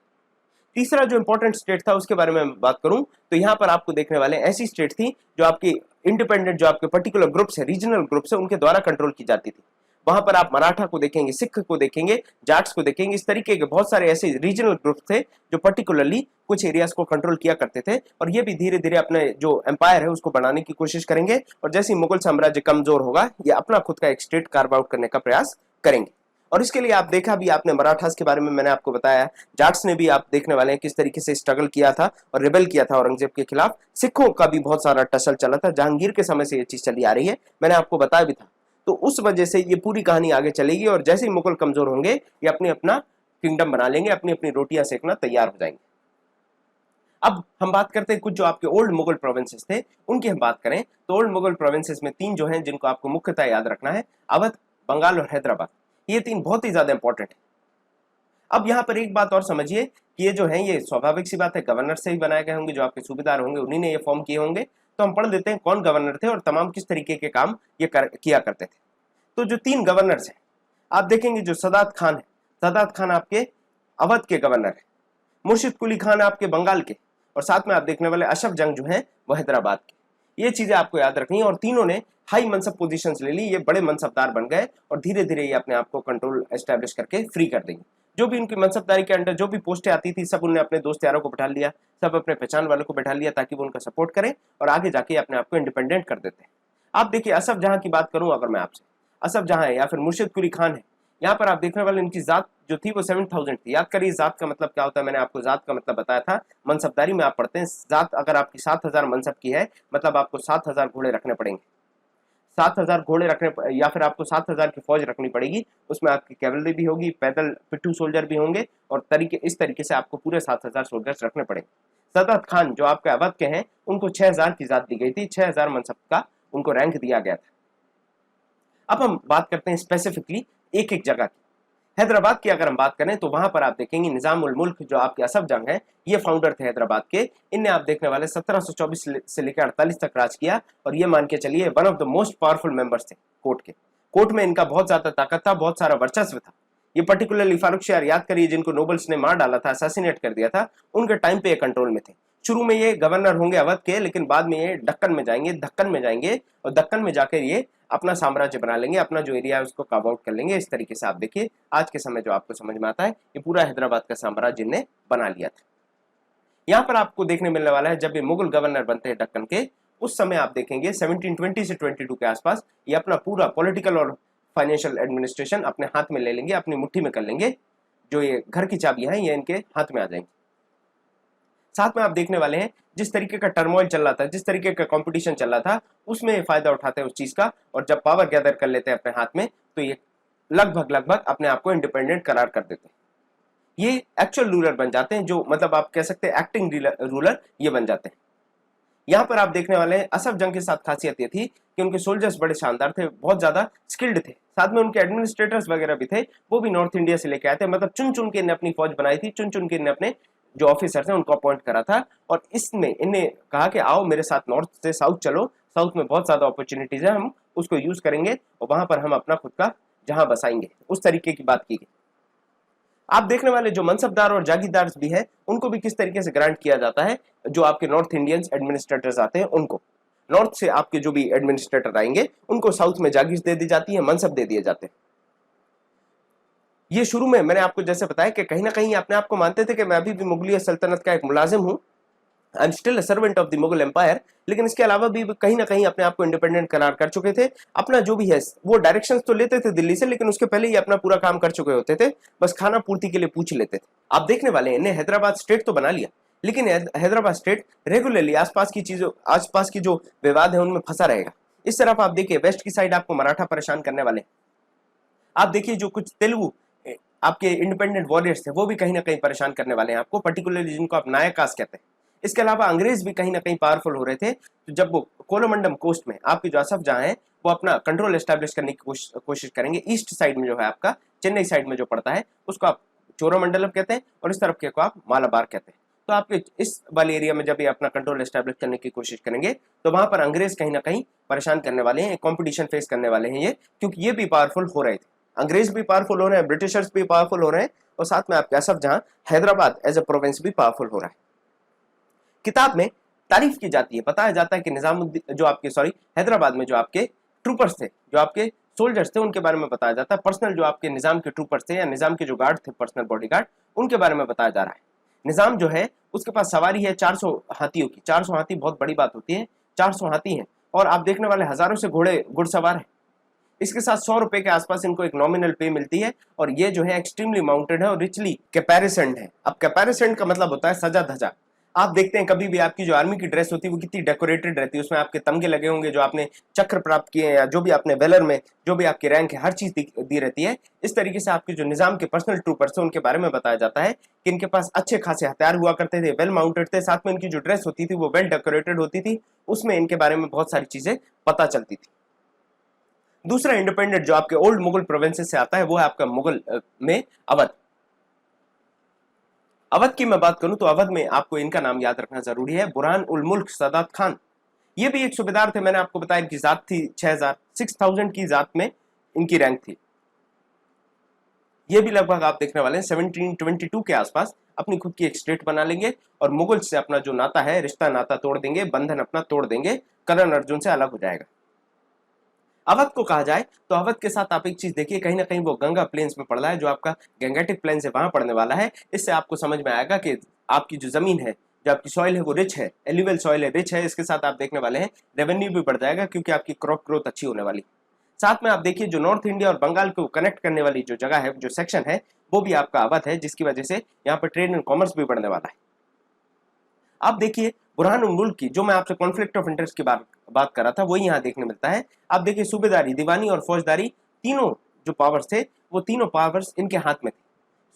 तीसरा जो इंपॉर्टेंट स्टेट था उसके बारे में बात करूं तो यहां पर आपको देखने वाले ऐसी स्टेट थी जो आपकी इंडिपेंडेंट, जो आपके पर्टिकुलर ग्रुप्स है, रीजनल ग्रुप्स है, उनके द्वारा कंट्रोल की जाती थी। वहां पर आप मराठा को देखेंगे, सिख को देखेंगे, जाट्स को देखेंगे। इस तरीके के बहुत सारे ऐसे रीजनल ग्रुप्स थे जो पर्टिकुलरली कुछ एरियाज को कंट्रोल किया करते थे, और ये भी धीरे धीरे अपने जो एम्पायर है उसको बढ़ाने की कोशिश करेंगे। और जैसे ही मुगल साम्राज्य कमजोर होगा, ये अपना खुद का एक स्टेट कार्व आउट करने का प्रयास करेंगे। और इसके लिए आप देखा भी आपने मराठास के बारे में मैंने आपको बताया, जाट्स ने भी आप देखने वाले हैं किस तरीके से स्ट्रगल किया था और रिबेल किया था औरंगजेब के खिलाफ। सिखों का भी बहुत सारा टसल चला था, जहांगीर के समय से ये चीज चली आ रही है, मैंने आपको बताया भी था। तो उस वजह से ये पूरी कहानी आगे चलेगी और जैसे ही मुगल कमजोर होंगे ये अपने अपना किंगडम बना लेंगे, अपनी अपनी रोटियां सेकना तैयार हो जाएंगे। अब हम बात करते हैं कुछ जो आपके ओल्ड मुगल प्रोविंसेस थे उनकी हम बात करें तो ओल्ड मुगल प्रोविंसेस में 3 जो हैं जिनको आपको मुख्यतः याद रखना है, अवध, बंगाल और हैदराबाद। ये 3 बहुत ही ज्यादा इंपॉर्टेंट है। अब यहाँ पर एक बात और समझिए कि ये जो है ये स्वाभाविक सी बात है, गवर्नर से ही बनाए गए होंगे, जो आपके सूबेदार होंगे उन्हीं ने ये फॉर्म किए होंगे। तो हम पढ़ देते हैं कौन गवर्नर थे और तमाम किस तरीके के काम ये किया करते थे। तो जो 3 गवर्नर्स हैं आप देखेंगे, जो सदात खान है, सदात खान आपके अवध के गवर्नर है, मुर्शिद कुली खान आपके बंगाल के, और साथ में आप देखने वाले अशफ जंग जो है वो हैदराबाद के। ये चीजें आपको याद रखनी है और तीनों ने हाई मनसब पोजीशंस ले ली, ये बड़े मनसबदार बन गए और धीरे धीरे ये अपने आप को कंट्रोल एस्टेब्लिश करके फ्री कर देंगे। जो भी उनकी मनसबदारी के अंडर जो भी पोस्टें आती थी सब उन्होंने अपने दोस्त यारों को बैठा लिया, सब अपने पहचान वालों को बैठा लिया ताकि वो उनका सपोर्ट करें और आगे जाके अपने आप को इंडिपेंडेंट कर देते हैं। आप देखिए असफ जहां की बात करूं अगर मैं आपसे, असफ जहां है या फिर मुर्शिद कुली खान है, यहाँ पर आप देखने वाले इनकी जात जो थी वो 7000 थी। याद करिए जात का मतलब क्या होता है, मैंने आपको जात का मतलब बताया था, मनसबदारी में आप पढ़ते हैं जात अगर आपकी 7000 मनसब की है मतलब आपको 7000 घोड़े रखने पड़ेंगे, 7000 घोड़े रखने या फिर आपको 7000 की फौज रखनी पड़ेगी। उसमें आपकी कैवलरी भी होगी, पैदल पिट्ठू सोल्जर भी होंगे और इस तरीके से आपको पूरे 7000 सोल्जर्स रखने पड़ेंगे। सदात खान जो आपके अवध के हैं उनको 6000 की जात दी गई थी, 6000 मनसब का उनको रैंक दिया गया था। अब हम बात करते हैं स्पेसिफिकली एक एक जगह की। हैदराबाद की अगर हम बात करें तो वहां पर आप देखेंगे निजाम उल मुल्क जो आपके असफ जंग है ये फाउंडर थे हैदराबाद के। इनने आप देखने वाले 1724 से लेकर 48 तक राज किया और ये मान के चलिए one of the most powerful members थे कोर्ट के। कोर्ट में इनका बहुत ज्यादा ताकत था, बहुत सारा वर्चस्व था। ये पर्टिकुलरली फारूक शाह याद करिए जिनको नोबल्स ने मार डाला था, असैसिनेट कर दिया था, उनके टाइम पे ये कंट्रोल में थे। शुरू में ये गवर्नर होंगे अवध के, लेकिन बाद में ये दक्कन में जाएंगे और दक्कन में जाकर ये अपना साम्राज्य बना लेंगे, अपना जो एरिया है उसको कार्व आउट कर लेंगे। इस तरीके से आप देखिए आज के समय जो आपको समझ में आता है ये पूरा हैदराबाद का साम्राज्य ने बना लिया था। यहाँ पर आपको देखने मिलने वाला है जब ये मुगल गवर्नर बनते हैं दक्कन के, उस समय आप देखेंगे 1720 से 22 के आसपास ये अपना पूरा पॉलिटिकल और फाइनेंशियल एडमिनिस्ट्रेशन अपने हाथ में ले लेंगे, अपनी मुट्ठी में कर लेंगे। जो ये घर की चाबियां हैं ये इनके हाथ में आ जाएंगी। साथ में आप देखने वाले हैं जिस तरीके का टर्मोइल चल रहा था, जिस तरीके का कंपटीशन चल रहा था, उसमें फायदा उठाते हैं उस चीज का और जब पावर गैदर कर लेते हैं अपने हाथ में तो ये लगभग अपने आप को इंडिपेंडेंट करार कर देते हैं। ये एक्चुअल रूलर बन जाते हैं, जो मतलब आप कह सकते हैं एक्टिंग रूलर ये बन जाते हैं। यहाँ पर आप देखने वाले हैं असफ जंग के साथ खासियत ये थी कि उनके सोल्जर्स बड़े शानदार थे, बहुत ज्यादा स्किल्ड थे, साथ में उनके एडमिनिस्ट्रेटर्स वगैरह भी थे, वो भी नॉर्थ इंडिया से लेके आए थे। मतलब चुन चुन के इन्हें अपनी फौज बनाई थी, चुन चुन के इन्हें अपने जो ऑफिसर्स हैं उनको अपॉइंट करा था और इसमें इन्हें कहा कि आओ मेरे साथ नॉर्थ से साउथ चलो, साउथ में बहुत ज्यादा अपॉर्चुनिटीज है, हम उसको यूज करेंगे और वहां पर हम अपना खुद का जहां बसाएंगे, उस तरीके की बात की गई। आप देखने वाले जो मनसबदार और जागीरदार भी है उनको भी किस तरीके से ग्रांट किया जाता है, जो आपके नॉर्थ इंडियंस एडमिनिस्ट्रेटर्स आते हैं उनको, नॉर्थ से आपके जो भी एडमिनिस्ट्रेटर आएंगे उनको साउथ में जागीर दे दी जाती है, मनसब दे दिए जाते हैं। ये शुरू में मैंने आपको जैसे बताया कि कहीं ना कहीं अपने आप को मानते थे कि मैं अभी भी मुगलिया सल्तनत का एक मुलाजिम हूं, I am still a servant of the Mughal empire, लेकिन इसके अलावा भी कहीं ना कहीं अपने आप को इंडिपेंडेंट करार कर चुके थे। अपना जो भी है वो डायरेक्शंस तो लेते थे दिल्ली से, लेकिन उसके पहले ही अपना पूरा काम कर चुके होते थे, बस खाना पूर्ति के लिए पूछ लेते थे। आप देखने वाले इन्हें हैदराबाद स्टेट तो बना लिया, लेकिन हैदराबाद स्टेट रेगुलरली आसपास की जो विवाद है उनमें फंसा रहेगा। इस तरफ आप देखिए वेस्ट की साइड आपको मराठा परेशान करने वाले, आप देखिए जो कुछ तेलुगु आपके इंडिपेंडेंट वॉरियर्स थे वो भी कहीं ना कहीं परेशान करने वाले हैं आपको, पर्टिकुलरली जिनको आप नायक कास्ट कहते हैं। इसके अलावा अंग्रेज भी कहीं ना कहीं पावरफुल हो रहे थे, तो जब वो कोलोमंडम कोस्ट में आपके जो असफ जहां है वो अपना कंट्रोल एस्टैब्लिश करने की कोशिश करेंगे। ईस्ट साइड में जो है आपका चेन्नई साइड में जो पड़ता है उसको आप चोरामंडलम कहते हैं और इस तरफ के को आप मालाबार कहते हैं। तो आपके इस वाले एरिया में जब ये अपना कंट्रोल एस्टैब्लिश करने की कोशिश करेंगे तो वहां पर अंग्रेज कहीं ना कहीं परेशान करने वाले हैं, कॉम्पिटिशन फेस करने वाले हैं ये, क्योंकि ये भी पावरफुल हो रहे थे, अंग्रेज भी पावरफुल हो रहे हैं, ब्रिटिशर्स भी पावरफुल हो रहे हैं और साथ में आपके असफ जहां हैदराबाद एज ए प्रोविंस भी पावरफुल हो रहा है। किताब में तारीफ की जाती है, बताया जाता है कि निजामुद्दीन जो आपके हैदराबाद में जो आपके ट्रूपर्स थे, जो आपके सोल्जर्स थे, उनके बारे में बताया जाता है। पर्सनल जो आपके निजाम के ट्रूपर्स थे या निजाम के जो गार्ड थे, पर्सनल बॉडीगार्ड, उनके बारे में बताया जा रहा है। निजाम जो है उसके पास सवारी है 400 हाथियों की। 400 हाथी बहुत बड़ी बात होती है, 400 हाथी हैं और आप देखने वाले हजारों से घुड़सवार हैं। इसके साथ 100 रुपए के आसपास इनको एक नॉमिनल पे मिलती है और ये जो है एक्सट्रीमली माउंटेड है और रिचली कैपेरिसन्ड है। अब कैपेरिसन्ड का मतलब होता है सजा धजा। आप देखते हैं कभी भी आपकी जो आर्मी की ड्रेस होती है वो कितनी डेकोरेटेड रहती है, उसमें आपके तमगे लगे होंगे, जो आपने चक्र प्राप्त किए हैं या जो भी आपने वेलर में जो भी आपकी रैंक है हर चीज दी रहती है। इस तरीके से आपके जो निजाम के पर्सनल ट्रूपर्स थे उनके बारे में बताया जाता है कि इनके पास अच्छे खासे हथियार हुआ करते थे, वेल माउंटेड थे, साथ में इनकी जो ड्रेस होती थी वो वेल डेकोरेटेड होती थी, उसमें इनके बारे में बहुत सारी चीजें पता चलती थी। दूसरा इंडिपेंडेंट जो आपके ओल्ड मुगल प्रोविंसेस से आता है वो है आपका मुगल में अवध। अवध की मैं बात करूं तो अवध में आपको इनका नाम याद रखना जरूरी है, बुरहान उल मुल्क सदात खान। ये भी एक सूबेदार थे, मैंने आपको बताया इनकी जात थी 6000 की जात में इनकी रैंक थी। ये भी लगभग आप देखने वाले हैं 1722 के आसपास अपनी खुद की एक स्टेट बना लेंगे और मुगल से अपना जो नाता है, रिश्ता नाता तोड़ देंगे, बंधन अपना तोड़ देंगे, करण अर्जुन से अलग हो जाएगा। अवध को कहा जाए तो अवध के साथ आप एक चीज देखिए, कहीं ना कहीं वो गंगा प्लेन्स में पड़ रहा है, जो आपका गंगेटिक प्लेन्स है वहां पड़ने वाला है। इससे आपको समझ में आएगा कि आपकी जो जमीन है, जो आपकी सॉइल है वो रिच है, एल्यूवियल सॉइल है, रिच है। इसके साथ आप देखने वाले हैं रेवेन्यू भी बढ़ जाएगा क्योंकि आपकी क्रॉप ग्रोथ अच्छी होने वाली। साथ में आप देखिए जो नॉर्थ इंडिया और बंगाल को कनेक्ट करने वाली जो जगह है, जो सेक्शन है, वो भी आपका अवध है, जिसकी वजह से यहाँ पर ट्रेड एंड कॉमर्स भी बढ़ने वाला है। आप देखिए बुरहान उल मुल्क की, जो मैं आपसे कॉन्फ्लिक्ट ऑफ इंटरेस्ट की बात कर रहा था, वही यहाँ देखने मिलता है। आप देखिए सूबेदारी, दीवानी और फौजदारी, तीनों जो पावर्स थे वो तीनों पावर्स इनके हाथ में थे।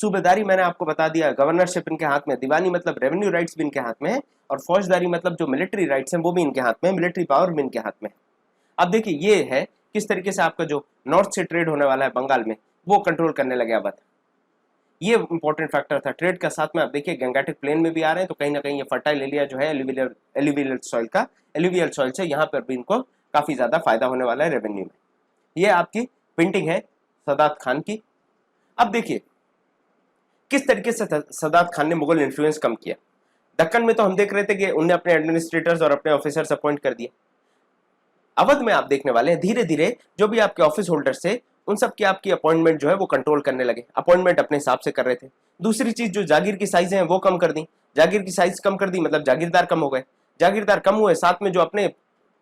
सूबेदारी मैंने आपको बता दिया, गवर्नरशिप इनके हाथ में, दीवानी मतलब रेवेन्यू राइट्स भी इनके हाथ में है, और फौजदारी मतलब जो मिलिट्री राइट्स हैं वो भी इनके हाथ में, मिलिट्री पावर भी इनके हाथ में। अब देखिए ये है किस तरीके से आपका जो नॉर्थ से ट्रेड होने वाला है बंगाल में, वो कंट्रोल करने लगे अवध। ये इंपॉर्टेंट फैक्टर था ट्रेड का। साथ में आप देखिए गंगेटिक प्लेन में भी आ रहे हैं, तो कहीं ना कहीं ये फर्टाइल एरिया जो है एल्यूवियल सॉइल का, एल्यूवियल सॉइल से यहाँ पर भी इनको काफी ज्यादा फायदा होने वाला है रेवेन्यू में। ये आपकी पेंटिंग है सदात खान की। अब देखिए किस तरीके से सदात खान ने मुगल इन्फ्लुएंस कम किया। दक्कन में तो हम देख रहे थे कि उन्हें अपने एडमिनिस्ट्रेटर्स और अपने ऑफिसर्स अपॉइंट कर दिए। अवध में आप देखने वाले हैं धीरे धीरे जो भी आपके ऑफिस होल्डर्स थे उन सब की आपकी अपॉइंटमेंट जो है वो कंट्रोल करने लगे, अपॉइंटमेंट अपने हिसाब से कर रहे थे। दूसरी चीज जो जागीर की साइज है वो कम कर दी, जागीर की साइज कम कर दी मतलब जागीरदार कम हो गए, जागीरदार कम हुए, साथ में जो अपने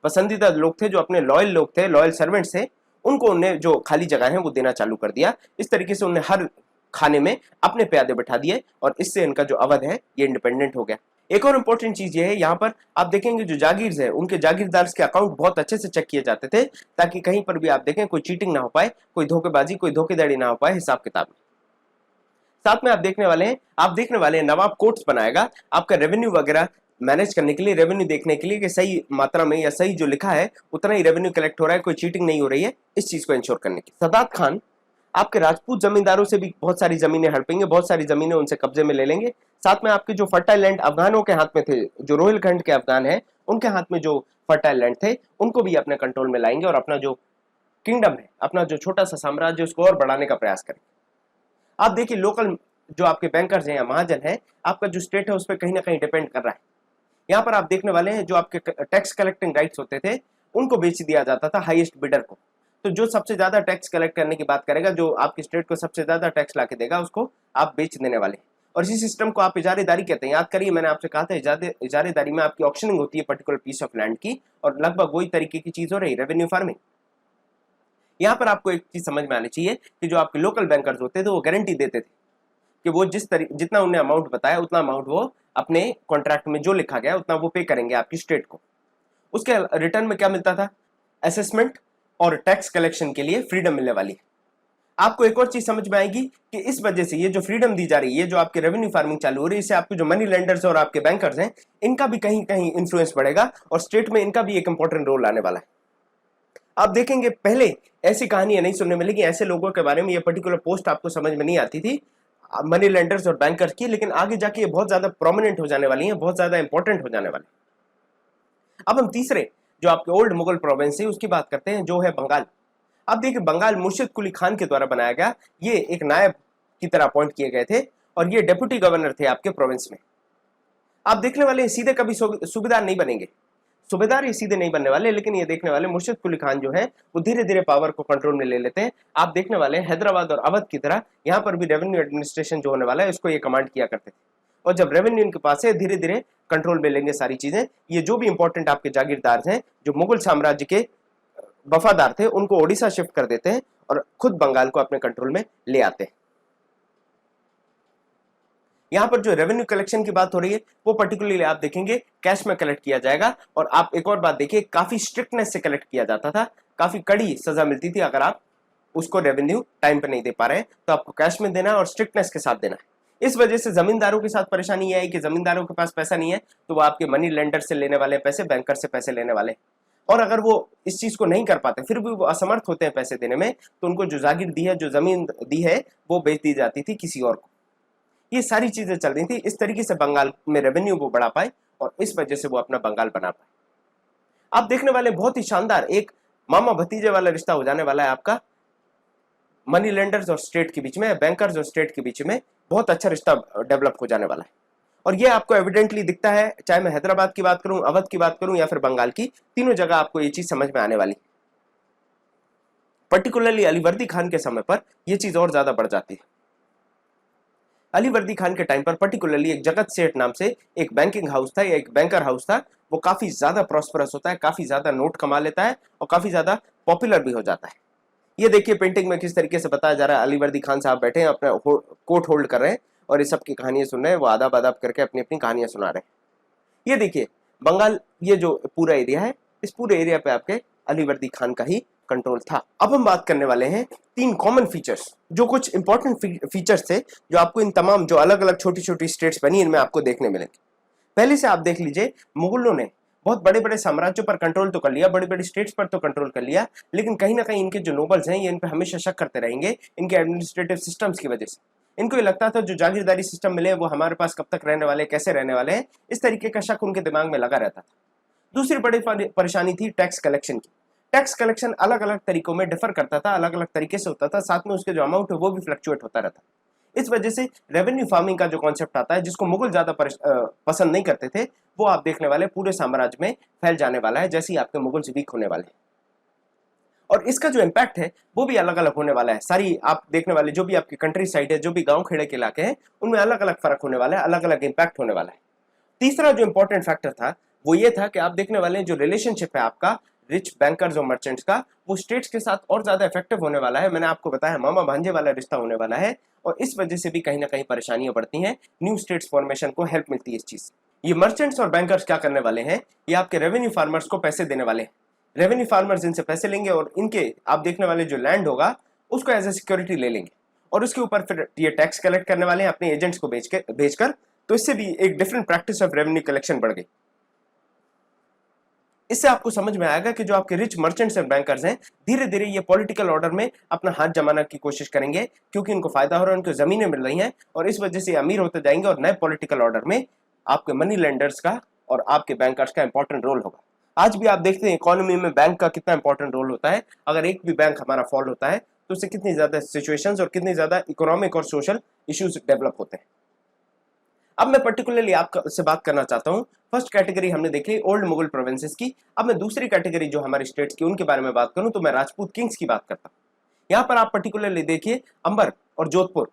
पसंदीदा लोग थे, जो अपने लॉयल लोग थे, लॉयल सर्वेंट्स थे, उनको उन्हें जो खाली जगह है वो देना चालू कर दिया। इस तरीके से उन्हें हर खाने में अपने प्यादे बैठा दिए और इससे इनका जो अवध है ये इंडिपेंडेंट हो गया। एक और इंपॉर्टेंट चीज ये है, यहाँ पर आप देखेंगे जो जागीर है उनके जागीरदार के अकाउंट बहुत अच्छे से चेक किए जाते थे, ताकि कहीं पर भी आप देखें कोई चीटिंग ना हो पाए, कोई धोखेबाजी, कोई धोखेधड़ी ना हो पाए हिसाब किताब में। साथ में आप देखने वाले हैं नवाब कोर्ट्स बनाएगा आपका रेवेन्यू वगैरह मैनेज करने के लिए, रेवेन्यू देखने के लिए कि सही मात्रा में या सही जो लिखा है उतना ही रेवेन्यू कलेक्ट हो रहा है, कोई चीटिंग नहीं हो रही है, इस चीज को इंश्योर करने की। सदात खान आपके राजपूत जमींदारों से भी बहुत सारी जमीनें हड़पेंगे, बहुत सारी जमीनें उनसे कब्जे में ले लेंगे। साथ में आपके जो फर्टाइल लैंड अफगानों के हाथ में थे, जो रोहिलखंड के अफगान हैं उनके हाथ में जो फर्टाइल लैंड थे उनको भी अपने कंट्रोल में लाएंगे और अपना जो किंगडम है, अपना जो छोटा सा साम्राज्य उसको और बढ़ाने का प्रयास करेंगे। आप देखिए लोकल जो आपके बैंकर्स हैं या महाजन है, आपका जो स्टेट है उस पर कहीं ना कहीं डिपेंड कर रहा है। यहाँ पर आप देखने वाले हैं जो आपके टैक्स कलेक्टिंग राइट्स होते थे उनको बेच दिया जाता था हाईएस्ट बिडर को। तो जो सबसे ज्यादा टैक्स कलेक्ट करने की बात करेगा, जो आपकी स्टेट को सबसे ज्यादा टैक्स लाके देगा, उसको आप बेच देने वाले हैं। और इसी सिस्टम को आप इजारेदारी कहते हैं। याद करिए मैंने आपसे कहा था इजारेदारी में आपकी ऑक्शनिंग होती है पर्टिकुलर पीस ऑफ लैंड की, और लगभग वही तरीके की चीज हो रही रेवेन्यू फार्मिंग। यहाँ पर आपको एक चीज समझ में आनी चाहिए कि जो आपके लोकल बैंकर्स होते थे वो गारंटी देते थे कि वो जितना उन्हें अमाउंट बताया उतना अमाउंट वो अपने कॉन्ट्रैक्ट में जो लिखा गया उतना वो पे करेंगे आपकी स्टेट को। उसके रिटर्न में क्या मिलता था? असेसमेंट और टैक्स कलेक्शन के लिए फ्रीडम मिलने वाली है। आपको एक और चीज समझ में आएगी कि इस वजह से ये जो फ्रीडम दी जा रही है, जो आपके रेवेन्यू फार्मिंग चालू हो रही है, इससे आपके जो मनी लेंडर्स और आपके बैंकर्स हैं इनका भी कहीं कहीं इंफ्लुएंस बढ़ेगा और स्टेट में इनका भी एक इंपॉर्टेंट रोल आने वाला है। आप देखेंगे पहले ऐसी कहानियां नहीं सुनने मिलेगी, ऐसे लोगों के बारे में ये पर्टिकुलर पोस्ट आपको समझ में नहीं आती थी मनी लेंडर्स और बैंकर्स की, लेकिन आगे जाके ये बहुत ज्यादा प्रोमिनेंट हो जाने वाली है, बहुत ज्यादा इंपॉर्टेंट हो जाने वाली। अब हम तीसरे जो आपके ओल्ड मुगल प्रोविंस है उसकी बात करते हैं, जो है बंगाल। अब देखिए बंगाल मुर्शिद कुली खान के द्वारा बनाया गया, ये एक नायब की तरह अपॉइंट किए गए थे और ये डेप्यूटी गवर्नर थे आपके प्रोविंस में। आप देखने वाले सीधे कभी सूबेदार नहीं बनेंगे, सूबेदार ये सीधे नहीं बनने वाले, लेकिन ये देखने वाले मुर्शिद कुली खान जो है वो धीरे धीरे पावर को कंट्रोल में ले लेते हैं। आप देखने वाले हैदराबाद और अवध की तरह यहाँ पर भी रेवेन्यू एडमिनिस्ट्रेशन जो होने वाला है उसको ये कमांड किया करते थे, और जब रेवेन्यू इनके पास है धीरे धीरे कंट्रोल में लेंगे सारी चीजें। ये जो भी इंपॉर्टेंट आपके जागीरदार हैं जो मुगल साम्राज्य के वफादार थे उनको ओडिशा शिफ्ट कर देते हैं और खुद बंगाल को अपने कंट्रोल में ले आते हैं। यहाँ पर जो रेवेन्यू कलेक्शन की बात हो रही है वो पर्टिकुलरली आप देखेंगे कैश में कलेक्ट किया जाएगा। और आप एक और बात देखिए, काफी स्ट्रिक्टनेस से कलेक्ट किया जाता था, काफी कड़ी सजा मिलती थी अगर आप उसको रेवेन्यू टाइम पे नहीं दे पा रहे हैं, तो आपको कैश में देना है और स्ट्रिक्टनेस के साथ देना है। इस वजह से जमींदारों के साथ परेशानी यह है कि जमींदारों के पास पैसा नहीं है, तो वो आपके मनी लेंडर से लेने वाले पैसे, बैंकर से पैसे लेने वाले, और अगर वो इस चीज को नहीं कर पाते, फिर भी वो असमर्थ होते हैं पैसे देने में, तो उनको जो जागीर दी है, जो जमीन दी है, वो बेच दी जाती थी किसी और को। ये सारी चीजें चल रही थी। इस तरीके से बंगाल में रेवेन्यू वो बढ़ा पाए और इस वजह से वो अपना बंगाल बना पाए। आप देखने वाले बहुत ही शानदार एक मामा भतीजे वाला रिश्ता हो जाने वाला है आपका मनी लेंडर्स और स्टेट के बीच में, बैंकर्स और स्टेट के बीच में बहुत अच्छा रिश्ता डेवलप हो जाने वाला है। और ये आपको एविडेंटली दिखता है, चाहे मैं हैदराबाद की बात करूं, अवध की बात करूं या फिर बंगाल की, तीनों जगह आपको ये चीज समझ में आने वाली। पर्टिकुलरली अलीवर्दी खान के समय पर यह चीज और ज्यादा बढ़ जाती है। अलीवर्दी खान के टाइम पर पर्टिकुलरली एक जगत सेठ नाम से एक बैंकिंग हाउस था या एक बैंकर हाउस था, वो काफी ज्यादा प्रॉस्परस होता है, काफी ज्यादा नोट कमा लेता है और काफी ज्यादा पॉपुलर भी हो जाता है। ये देखिए पेंटिंग में किस तरीके से बताया जा रहा है, अलीवर्दी खान साहब बैठे हैं, अपना कोट होल्ड कर रहे हैं और ये सबकी कहानियां सुन रहे हैं, वो आदाब आदाब करके अपनी अपनी कहानियां सुना रहे हैं। ये देखिए बंगाल, ये जो पूरा एरिया है, इस पूरे एरिया पे आपके अलीवर्दी खान का ही कंट्रोल था। अब हम बात करने वाले हैं तीन कॉमन फीचर्स, जो कुछ इंपॉर्टेंट फीचर्स थे जो आपको इन तमाम जो अलग अलग छोटी छोटी स्टेट्स बनी इनमें आपको देखने मिलेंगे। पहले से आप देख लीजिए, मुगलों ने बहुत बड़े बड़े साम्राज्यों पर कंट्रोल तो कर लिया, बड़ी बड़ी स्टेट्स पर तो कंट्रोल कर लिया, लेकिन कहीं ना कहीं इनके जो नोबल्स हैं ये इन पर हमेशा शक करते रहेंगे इनके एडमिनिस्ट्रेटिव सिस्टम्स की वजह से। इनको ये लगता था जो जागीरदारी सिस्टम मिले वो हमारे पास कब तक रहने वाले, कैसे रहने वाले हैं, इस तरीके का शक उनके दिमाग में लगा रहता था। दूसरी बड़ी परेशानी थी टैक्स कलेक्शन की। टैक्स कलेक्शन अलग अलग तरीकों में डिफर करता था, अलग अलग तरीके से होता था, साथ में उसके जो अमाउंट है वो भी फ्लक्चुएट होता रहता। इस वजह से रेवेन्यू फार्मिंग का जो कॉन्सेप्ट आता है, जिसको मुगल ज्यादा पसंद नहीं करते थे, वो आप देखने वाले पूरे साम्राज्य में फैल जाने वाला है जैसे ही आपके मुगल वीक होने वाले हैं। और इसका जो इम्पैक्ट है वो भी अलग अलग होने वाला है। सारी आप देखने वाले जो भी आपकी कंट्री साइड है, जो भी गांव खेड़े के इलाके हैं, उनमें अलग अलग फर्क होने वाला है, अलग अलग इम्पैक्ट होने वाला है। तीसरा जो इंपॉर्टेंट फैक्टर था वो ये था कि आप देखने वाले जो रिलेशनशिप है आपका रिच बैंकर्स और मर्चेंट्स का, वो स्टेट्स के साथ और ज्यादा इफेक्टिव होने वाला है। मैंने आपको बताया मामा भांजे वाला रिश्ता होने वाला है और इस वजह से भी कहीं ना कहीं परेशानियां बढ़ती हैं, न्यू स्टेट्स फॉर्मेशन को हेल्प मिलती है इस चीज से। ये मर्चेंट्स और बैंकर्स क्या करने वाले हैं, ये आपके रेवेन्यू फार्मर्स को पैसे देने वाले हैं। रेवेन्यू फार्मर्स इनसे पैसे लेंगे और इनके आप देखने वाले जो लैंड होगा उसको एज ए सिक्योरिटी ले लेंगे और उसके ऊपर फिर ये टैक्स कलेक्ट करने वाले हैं अपने एजेंट्स को भेजकर। तो इससे भी एक different practice of revenue collection बढ़ गई। इससे आपको समझ में आएगा कि जो आपके रिच मर्चेंट्स एंड बैंकर्स हैं, धीरे धीरे ये पॉलिटिकल ऑर्डर में अपना हाथ जमाने की कोशिश करेंगे, क्योंकि इनको फायदा हो रहा है, उनको जमीनें मिल रही हैं और इस वजह से अमीर होते जाएंगे और नए पॉलिटिकल ऑर्डर में आपके मनी लेंडर्स का और आपके बैंकर्स का इंपॉर्टेंट रोल होगा। आज भी आप देखते हैं इकोनॉमी में बैंक का कितना इंपॉर्टेंट रोल होता है। अगर एक भी बैंक हमारा फॉल होता है तो उससे कितनी ज्यादा सिचुएशंस और कितनी ज्यादा इकोनॉमिक और सोशल इश्यूज डेवलप होते हैं। अब मैं पर्टिकुलरली आपसे बात करना चाहता हूं, फर्स्ट कैटेगरी हमने देखी ओल्ड मुगल प्रोविंसेस की। अब मैं दूसरी कैटेगरी जो हमारी स्टेट्स की उनके बारे में बात करूं तो मैं राजपूत किंग्स की बात करता हूं। यहां पर आप पर्टिकुलरली देखिए अंबर और जोधपुर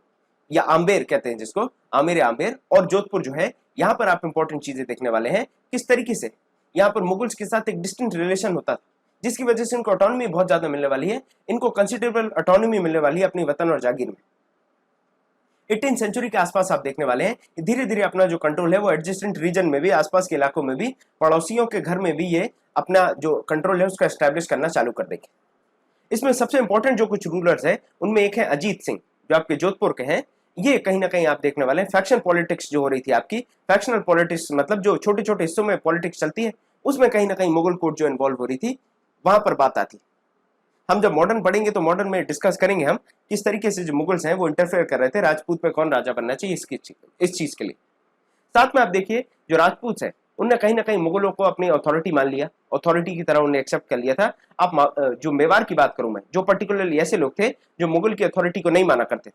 या आम्बेर कहते हैं जिसको, आमेर आम्बेर और जोधपुर जो है, यहां पर आप इंपॉर्टेंट चीजें देखने वाले हैं। किस तरीके से यहाँ पर मुगल्स के साथ एक डिस्टेंट रिलेशन होता था, जिसकी वजह से इनको ऑटोनॉमी बहुत ज्यादा मिलने वाली है, इनको कंसिडरेबल ऑटोनॉमी मिलने वाली है अपनी वतन और जागीर में। 18th सेंचुरी के आसपास आप देखने वाले हैं धीरे धीरे अपना जो कंट्रोल है वो एडजेसेंट रीजन में भी, आसपास के इलाकों में भी, पड़ोसियों के घर में भी ये अपना जो कंट्रोल है उसको एस्टैब्लिश करना चालू कर देंगे। इसमें सबसे इंपॉर्टेंट जो कुछ रूलर्स है उनमें एक है अजीत सिंह जो आपके जोधपुर के हैं। ये कहीं ना कहीं आप देखने वाले हैं फैक्शन पॉलिटिक्स जो हो रही थी आपकी, फैक्शनल पॉलिटिक्स मतलब जो छोटे छोटे हिस्सों में पॉलिटिक्स चलती है, उसमें कहीं ना कहीं मुगल कोर्ट जो इन्वॉल्व हो रही थी वहां पर बात आती। हम जब मॉडर्न पढ़ेंगे तो मॉडर्न में डिस्कस करेंगे हम किस तरीके से जो मुगल्स हैं वो इंटरफेयर कर रहे थे राजपूत पे कौन राजा बनना चाहिए इस चीज के लिए। साथ में आप देखिए जो राजपूत है उनने कहीं ना कहीं मुगलों को अपनी अथॉरिटी मान लिया, अथॉरिटी की तरह उन्हें एक्सेप्ट कर लिया था। आप जो मेवाड़ की बात करूं मैं, जो पर्टिकुलरली ऐसे लोग थे जो मुगल की अथॉरिटी को नहीं माना करते थे।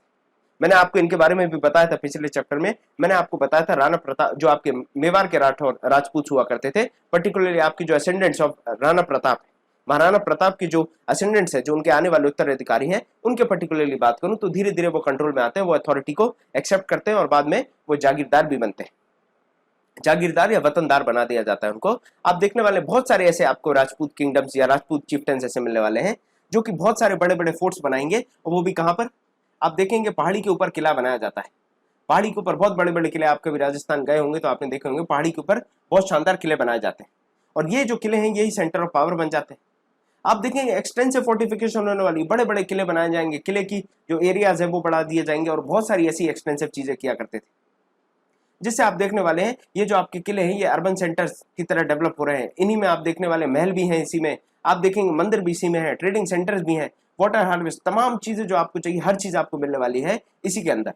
मैंने आपको इनके बारे में भी बताया था पिछले चैप्टर में, मैंने आपको बताया था राणा प्रताप जो आपके मेवाड़ के राजपूत हुआ करते थे, पर्टिकुलरली आपकी जो असेंडेंट्स ऑफ राणा प्रताप, महाराणा प्रताप की जो असेंडेंट्स है, जो उनके आने वाले उत्तराधिकारी हैं, उनके पर्टिकुलरली बात करूं तो धीरे धीरे वो कंट्रोल में आते हैं, वो अथॉरिटी को एक्सेप्ट करते हैं और बाद में वो जागीरदार भी बनते हैं, जागीरदार या वतनदार बना दिया जाता है उनको। आप देखने वाले बहुत सारे ऐसे आपको राजपूत किंगडम्स या राजपूत चिफ्टन्स ऐसे मिलने वाले हैं जो कि बहुत सारे बड़े बड़े फोर्ट्स बनाएंगे, और वो भी कहां पर आप देखेंगे पहाड़ी के ऊपर किला बनाया जाता है। पहाड़ी के ऊपर बहुत बड़े बड़े किले, आप कभी राजस्थान गए होंगे तो आपने देखे होंगे पहाड़ी के ऊपर बहुत शानदार किले बनाए जाते हैं, और ये जो किले हैं यही सेंटर ऑफ पावर बन जाते हैं। आप देखेंगे एक्सटेंसिव फोर्टिफिकेशन होने वाली, बड़े बड़े किले बनाए जाएंगे, किले की जो एरियाज है वो बढ़ा दिए जाएंगे, और बहुत सारी ऐसी एक्सपेंसिव चीजें किया करते थे, जिससे आप देखने वाले हैं ये जो आपके किले हैं ये अर्बन सेंटर्स की तरह डेवलप हो रहे हैं। इन्हीं में आप देखने वाले महल भी हैं, इसी में आप देखेंगे मंदिर भी इसी में है, ट्रेडिंग सेंटर्स भी हैं, वाटर हार्वेस्ट, तमाम चीजें जो आपको चाहिए हर चीज आपको मिलने वाली है इसी के अंदर।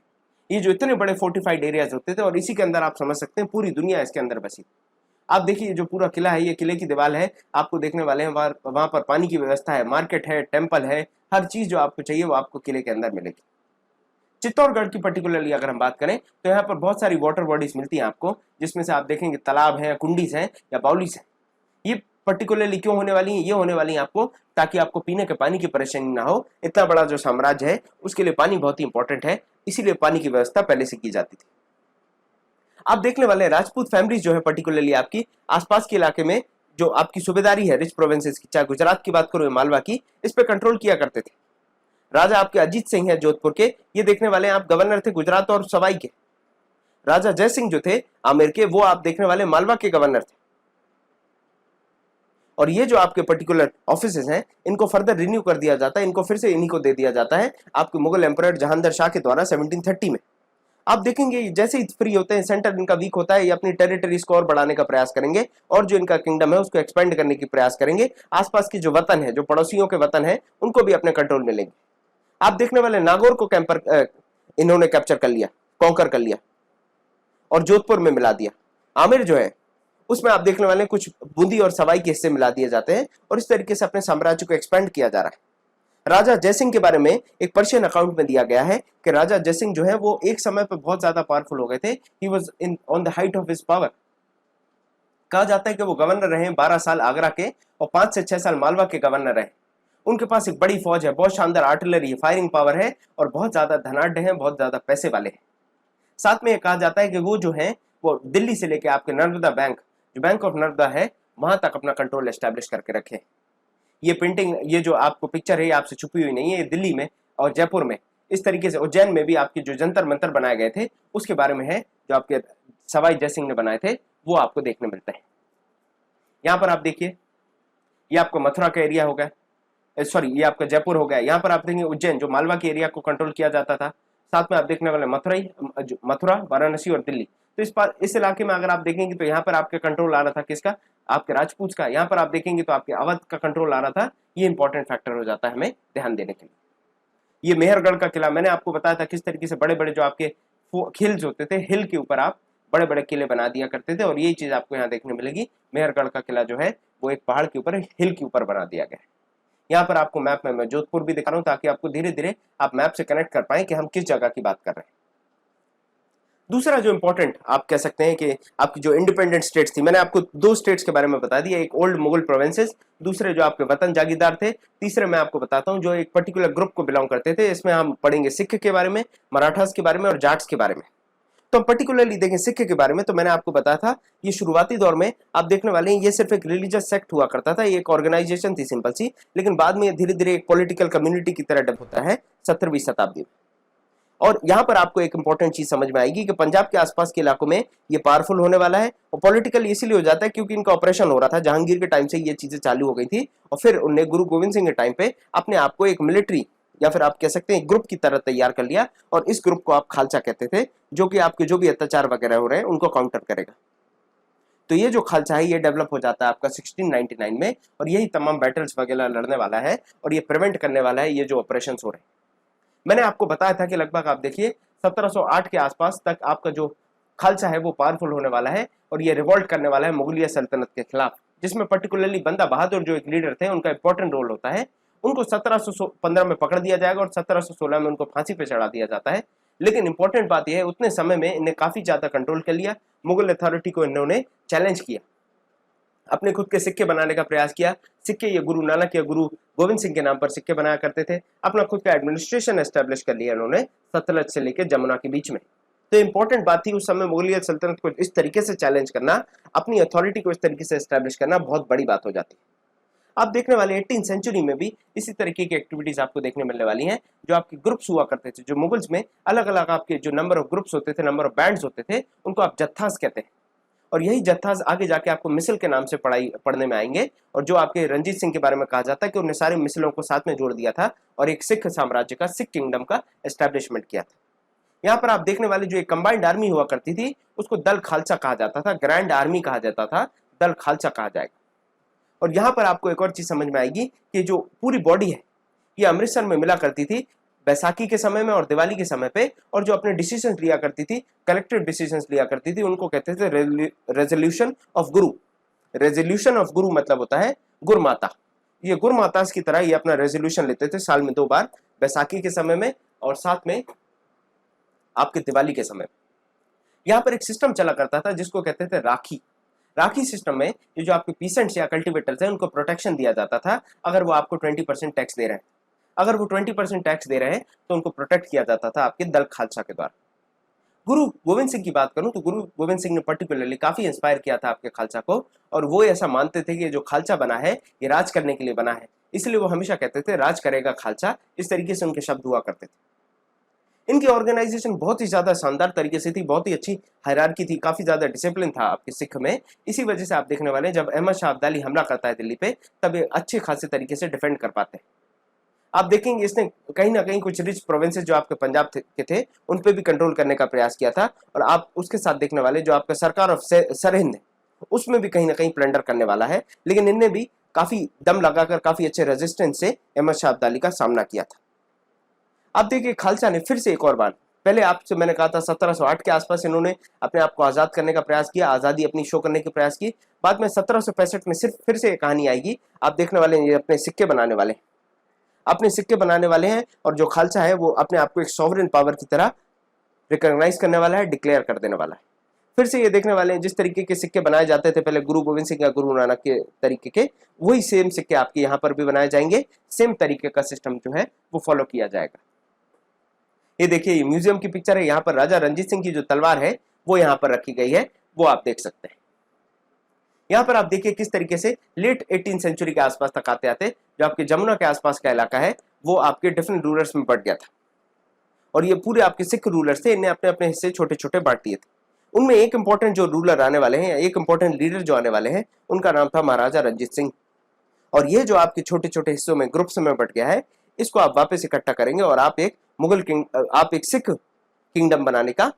ये जो इतने बड़े फोर्टिफाइड एरियाज होते थे, और इसी के अंदर आप समझ सकते हैं पूरी दुनिया इसके अंदर बसी। आप देखिए जो पूरा किला है ये किले की दीवार है, आपको देखने वाले हैं वहां पर पानी की व्यवस्था है, मार्केट है, टेम्पल है, हर चीज जो आपको चाहिए वो आपको किले के अंदर मिलेगी। चित्तौड़गढ़ की पर्टिकुलरली अगर हम बात करें तो यहाँ पर बहुत सारी वाटर बॉडीज मिलती हैं आपको, जिसमें से आप देखेंगे तालाब हैं, कुंडीज हैं या बाउलीज हैं। ये पर्टिकुलरली क्यों होने वाली है? ये होने वाली है आपको ताकि आपको पीने के पानी की परेशानी ना हो। इतना बड़ा जो साम्राज्य है उसके लिए पानी बहुत ही इंपॉर्टेंट है, इसीलिए पानी की व्यवस्था पहले से की जाती थी। आप देखने वाले राजपूत फैमिलीज जो है पर्टिकुलरली आपकी आसपास के इलाके में जो आपकी सूबेदारी है रिच प्रोविंसेस की, चाहे गुजरात की बात करो या मालवा की, इस पे कंट्रोल किया करते थे। राजा आपके अजीत सिंह है जोधपुर के, ये देखने वाले आप गवर्नर थे गुजरात और सवाई के। राजा जय सिंह जो थे आमेर के, वो आप देखने वाले मालवा के गवर्नर थे। और ये जो आपके पर्टिकुलर ऑफिसेज हैं इनको फर्दर रिन्यू कर दिया जाता है, इनको फिर से इन्हीं को दे दिया जाता है आपके मुगल एम्परर जहांगीर शाह के द्वारा 1730 में। आप देखेंगे जैसे ही फ्री होते हैं, सेंटर इनका वीक होता है, ये अपनी टेरिटरीज को और बढ़ाने का प्रयास करेंगे और जो इनका किंगडम है उसको एक्सपेंड करने की प्रयास करेंगे। आसपास की जो वतन है, जो पड़ोसियों के वतन है, उनको भी अपने कंट्रोल में लेंगे। आप देखने वाले नागौर को इन्होंने कैप्चर कर लिया, कॉन्कर कर लिया और जोधपुर में मिला दिया। आमिर जो है उसमें आप देखने वाले कुछ बूंदी और सवाई के हिस्से मिला दिए जाते हैं, और इस तरीके से अपने साम्राज्य को एक्सपेंड किया जा रहा है। राजा जयसिंह के बारे में एक पर्शियन अकाउंट में दिया गया है कि राजा जयसिंह जो है वो एक समय पर बहुत ज्यादा पावरफुल हो गए थे। He was in on the height of his power. कहा जाता है कि वो गवर्नर रहे 12 साल आगरा के और 5 से 6 साल मालवा के गवर्नर रहे। उनके पास एक बड़ी फौज है, बहुत शानदार आर्टिलरी, फायरिंग पावर है और बहुत ज्यादा धनाढ़ है, बहुत ज्यादा पैसे वाले हैं। साथ में कहा जाता है कि वो जो है वो दिल्ली से लेकर आपके नर्मदा बैंक, जो बैंक ऑफ नर्मदा है, वहां तक अपना कंट्रोल एस्टेब्लिश करके रखे। ये पेंटिंग, ये जो आपको पिक्चर है ये आपसे छुपी हुई नहीं है, ये दिल्ली में और जयपुर में, इस तरीके से उज्जैन में भी आपके जो जंतर मंतर बनाए गए थे उसके बारे में है, जो आपके सवाई जयसिंह ने बनाए थे वो आपको देखने मिलते हैं। यहाँ पर आप देखिए ये आपको मथुरा का एरिया हो गया, सॉरी ये आपका जयपुर हो गया। यहाँ पर आप देखेंगे उज्जैन जो मालवा के एरिया को कंट्रोल किया जाता था। साथ में आप देखने वाले मथुरा, वाराणसी और दिल्ली। तो इस इलाके में अगर आप देखेंगे तो यहाँ पर आपके कंट्रोल आ रहा था किसका? आपके राजपूत का। यहाँ पर आप देखेंगे तो आपके अवध का कंट्रोल आ रहा था। ये इंपॉर्टेंट फैक्टर हो जाता है हमें ध्यान देने के लिए। ये मेहरगढ़ का किला, मैंने आपको बताया था किस तरीके से बड़े बड़े जो आपके हिल्स होते थे, हिल के ऊपर आप बड़े बड़े किले बना दिया करते थे, और यही चीज आपको यहाँ देखने मिलेगी। मेहरगढ़ का किला जो है वो एक पहाड़ के ऊपर, हिल के ऊपर बना दिया गया है। यहाँ पर आपको मैप में मैं जोधपुर भी दिखा रहा हूँ ताकि आपको धीरे धीरे आप मैप से कनेक्ट कर पाए कि हम किस जगह की बात कर रहे हैं। दूसरा जो इंपॉर्टेंट आप कह सकते हैं कि आपकी जो इंडिपेंडेंट स्टेट्स थी, मैंने आपको 2 स्टेट्स के बारे में बता दिया, एक ओल्ड मुगल प्रोविंसेस, दूसरे जो आपके वतन जागीरदार थे, तीसरे मैं आपको बताता हूँ जो एक पर्टिकुलर ग्रुप को बिलोंग करते थे। इसमें हम पढ़ेंगे सिख के बारे में, मराठास के बारे में और जाट्स के बारे में। तो हम पर्टिकुलरली देखें सिख के बारे में, तो मैंने आपको बताया था ये शुरुआती दौर में आप देखने वाले हैं ये सिर्फ एक रिलीजियस सेक्ट हुआ करता था, ये एक ऑर्गेनाइजेशन थी सिंपल सी, लेकिन बाद में धीरे धीरे एक पॉलिटिकल कम्युनिटी की तरह डेवलप होता है 17वीं शताब्दी में। और यहाँ पर आपको एक इंपॉर्टेंट चीज समझ में आएगी कि पंजाब के आसपास के इलाकों में ये पावरफुल होने वाला है, और पॉलिटिकल इसीलिए हो जाता है क्योंकि इनका ऑपरेशन हो रहा था जहांगीर के टाइम से ये चीजें चालू हो गई थी, और फिर उन्होंने गुरु गोविंद सिंह के टाइम पे अपने आप को एक मिलिट्री या फिर आप कह सकते हैं ग्रुप की तरह तैयार कर लिया, और इस ग्रुप को आप खालसा कहते थे, जो कि आपके जो भी अत्याचार वगैरह हो रहे हैं उनको काउंटर करेगा। तो ये जो खालसा है ये डेवलप हो जाता है आपका 1699 में, और यही तमाम बैटल्स वगैरह लड़ने वाला है और ये प्रिवेंट करने वाला है ये जो ऑपरेशन हो रहे हैं। मैंने आपको बताया था कि लगभग आप देखिए 1708 के आसपास तक आपका जो खालसा है वो पावरफुल होने वाला है, और ये रिवॉल्ट करने वाला है मुगलिया सल्तनत के खिलाफ, जिसमें पर्टिकुलरली बंदा बहादुर जो एक लीडर थे उनका इंपॉर्टेंट रोल होता है। उनको 1715 में पकड़ दिया जाएगा और 1716 में उनको फांसी पे चढ़ा दिया जाता है। लेकिन इंपॉर्टेंट बात यह है उतने समय में इन्हें काफी ज्यादा कंट्रोल कर लिया, मुगल अथॉरिटी को इन्होंने चैलेंज किया, अपने खुद के सिक्के बनाने का प्रयास किया। सिक्के ये गुरु नानक या गुरु गोविंद सिंह के नाम पर सिक्के बनाया करते थे। अपना खुद का एडमिनिस्ट्रेशन एस्टेब्लिश कर लिया इन्होंने सतलज से लेकर जमुना के बीच में। तो इंपॉर्टेंट बात थी उस समय मुगलिया सल्तनत को इस तरीके से चैलेंज करना, अपनी अथॉरिटी को इस तरीके से एस्टेब्लिश करना बहुत बड़ी बात हो जाती है। आप देखने वाले 18th सेंचुरी में भी इसी तरीके की एक्टिविटीज आपको देखने मिलने वाली हैं। जो आपके ग्रुप्स हुआ करते थे, जो मुगल्स में अलग अलग आपके जो नंबर ऑफ ग्रुप्स होते थे, नंबर ऑफ बैंड्स होते थे, उनको आप जत्थास कहते हैं। और यही जत्थास आगे जाके आपको मिसल के नाम से पढ़ने में आएंगे। और जो आपके रंजीत सिंह के बारे में कहा जाता है कि उन्होंने सारे मिसलों को साथ में जोड़ दिया था और एक सिख साम्राज्य का, सिख किंगडम का एस्टेब्लिशमेंट किया था। यहाँ पर आप देखने वाले जो एक कंबाइंड आर्मी हुआ करती थी उसको दल खालसा कहा जाता था, ग्रैंड आर्मी कहा जाता था, दल खालसा कहा जाएगा। और यहाँ पर आपको एक और चीज समझ में आएगी कि जो पूरी बॉडी है ये अमृतसर में मिला करती थी बैसाखी के समय में और दिवाली के समय पे, और जो अपने डिसीजंस लिया करती थी, कलेक्टिव डिसीजंस लिया करती थी, उनको कहते थे resolution of Guru. Resolution of गुरु मतलब होता है गुरुमाता। ये गुरुमाता की तरह ये अपना रेजोल्यूशन लेते थे साल में 2 बार, बैसाखी के समय में और साथ में आपके दिवाली के समय। यहाँ पर एक सिस्टम चला करता था जिसको कहते थे राखी। राखी सिस्टम में ये जो आपके पीसेंट्स या कल्टीवेटर्स हैं उनको प्रोटेक्शन दिया जाता था अगर वो आपको 20% टैक्स दे रहे हैं। अगर वो 20% टैक्स दे रहे हैं तो उनको प्रोटेक्ट किया जाता था आपके दल खालसा के द्वारा। गुरु गोविंद सिंह की बात करूं तो गुरु गोविंद सिंह ने पर्टिकुलरली काफी इंस्पायर किया था आपके खालसा को, और वो ऐसा मानते थे कि जो खालसा बना है ये राज करने के लिए बना है, इसलिए वो हमेशा कहते थे राज करेगा खालसा। इस तरीके से उनके शब्द हुआ करते थे। इनकी ऑर्गेनाइजेशन बहुत ही ज्यादा शानदार तरीके से थी, बहुत ही अच्छी हायरार्की थी, काफी ज्यादा डिसिप्लिन था आपके सिख में। इसी वजह से आप देखने वाले जब अहमद शाह अब्दाली हमला करता है दिल्ली पे, तब ये अच्छे खासे तरीके से डिफेंड कर पाते हैं। आप देखेंगे इसने कहीं ना कहीं कुछ रिच प्रोविंसेस जो आपके पंजाब के थे उन पे भी कंट्रोल करने का प्रयास किया था, और आप उसके साथ देखने वाले जो आपका सरकार ऑफ सरहिंद है उसमें भी कहीं ना कहीं प्लंडर करने वाला है। लेकिन इनने भी काफी दम लगाकर काफी अच्छे रेजिस्टेंस से अहमद शाह अब्दाली का सामना किया था। अब देखिए खालसा ने फिर से एक और बार, पहले आपसे मैंने कहा था 1708 के आसपास इन्होंने अपने आप को आजाद करने का प्रयास किया, आजादी अपनी शो करने का प्रयास की। बाद में 1765 में सिर्फ फिर से एक कहानी आएगी। आप देखने वाले ये अपने सिक्के बनाने वाले, अपने सिक्के बनाने वाले हैं, और जो खालसा है वो अपने आप को एक सॉवरेन पावर की तरह रिकॉग्नाइज करने वाला है, डिक्लेयर कर देने वाला है। फिर से ये देखने वाले हैं जिस तरीके के सिक्के बनाए जाते थे पहले गुरु गोविंद सिंह या गुरु नानक के तरीके के, वही सेम सिक्के आपके यहाँ पर भी बनाए जाएंगे। सेम तरीके का सिस्टम जो है वो फॉलो किया जाएगा। ये देखिए ये म्यूजियम की पिक्चर है, यहाँ पर राजा रंजीत सिंह की जो तलवार है वो यहाँ पर रखी गई है, वो आप देख सकते हैं। यहाँ पर आप देखिए किस तरीके से लेट 18th सेंचुरी के आसपास तक आते आते जो आपके जमुना के आसपास का इलाका है वो आपके डिफरेंट रूलर्स में बढ़ गया था, और ये पूरे आपके सिख रूलर्स थे, इन्हें अपने अपने हिस्से छोटे छोटे बांट दिए थे। उनमें एक इंपॉर्टेंट जो रूलर आने वाले हैं, एक इंपॉर्टेंट लीडर जो आने वाले हैं, उनका नाम था महाराजा रंजीत सिंह। और ये जो आपके छोटे छोटे हिस्सों में ग्रुप्स में बट गया है, इसको आप वापस इकट्ठा करेंगे और आप एक आप एक सिख किंगडम बनाने का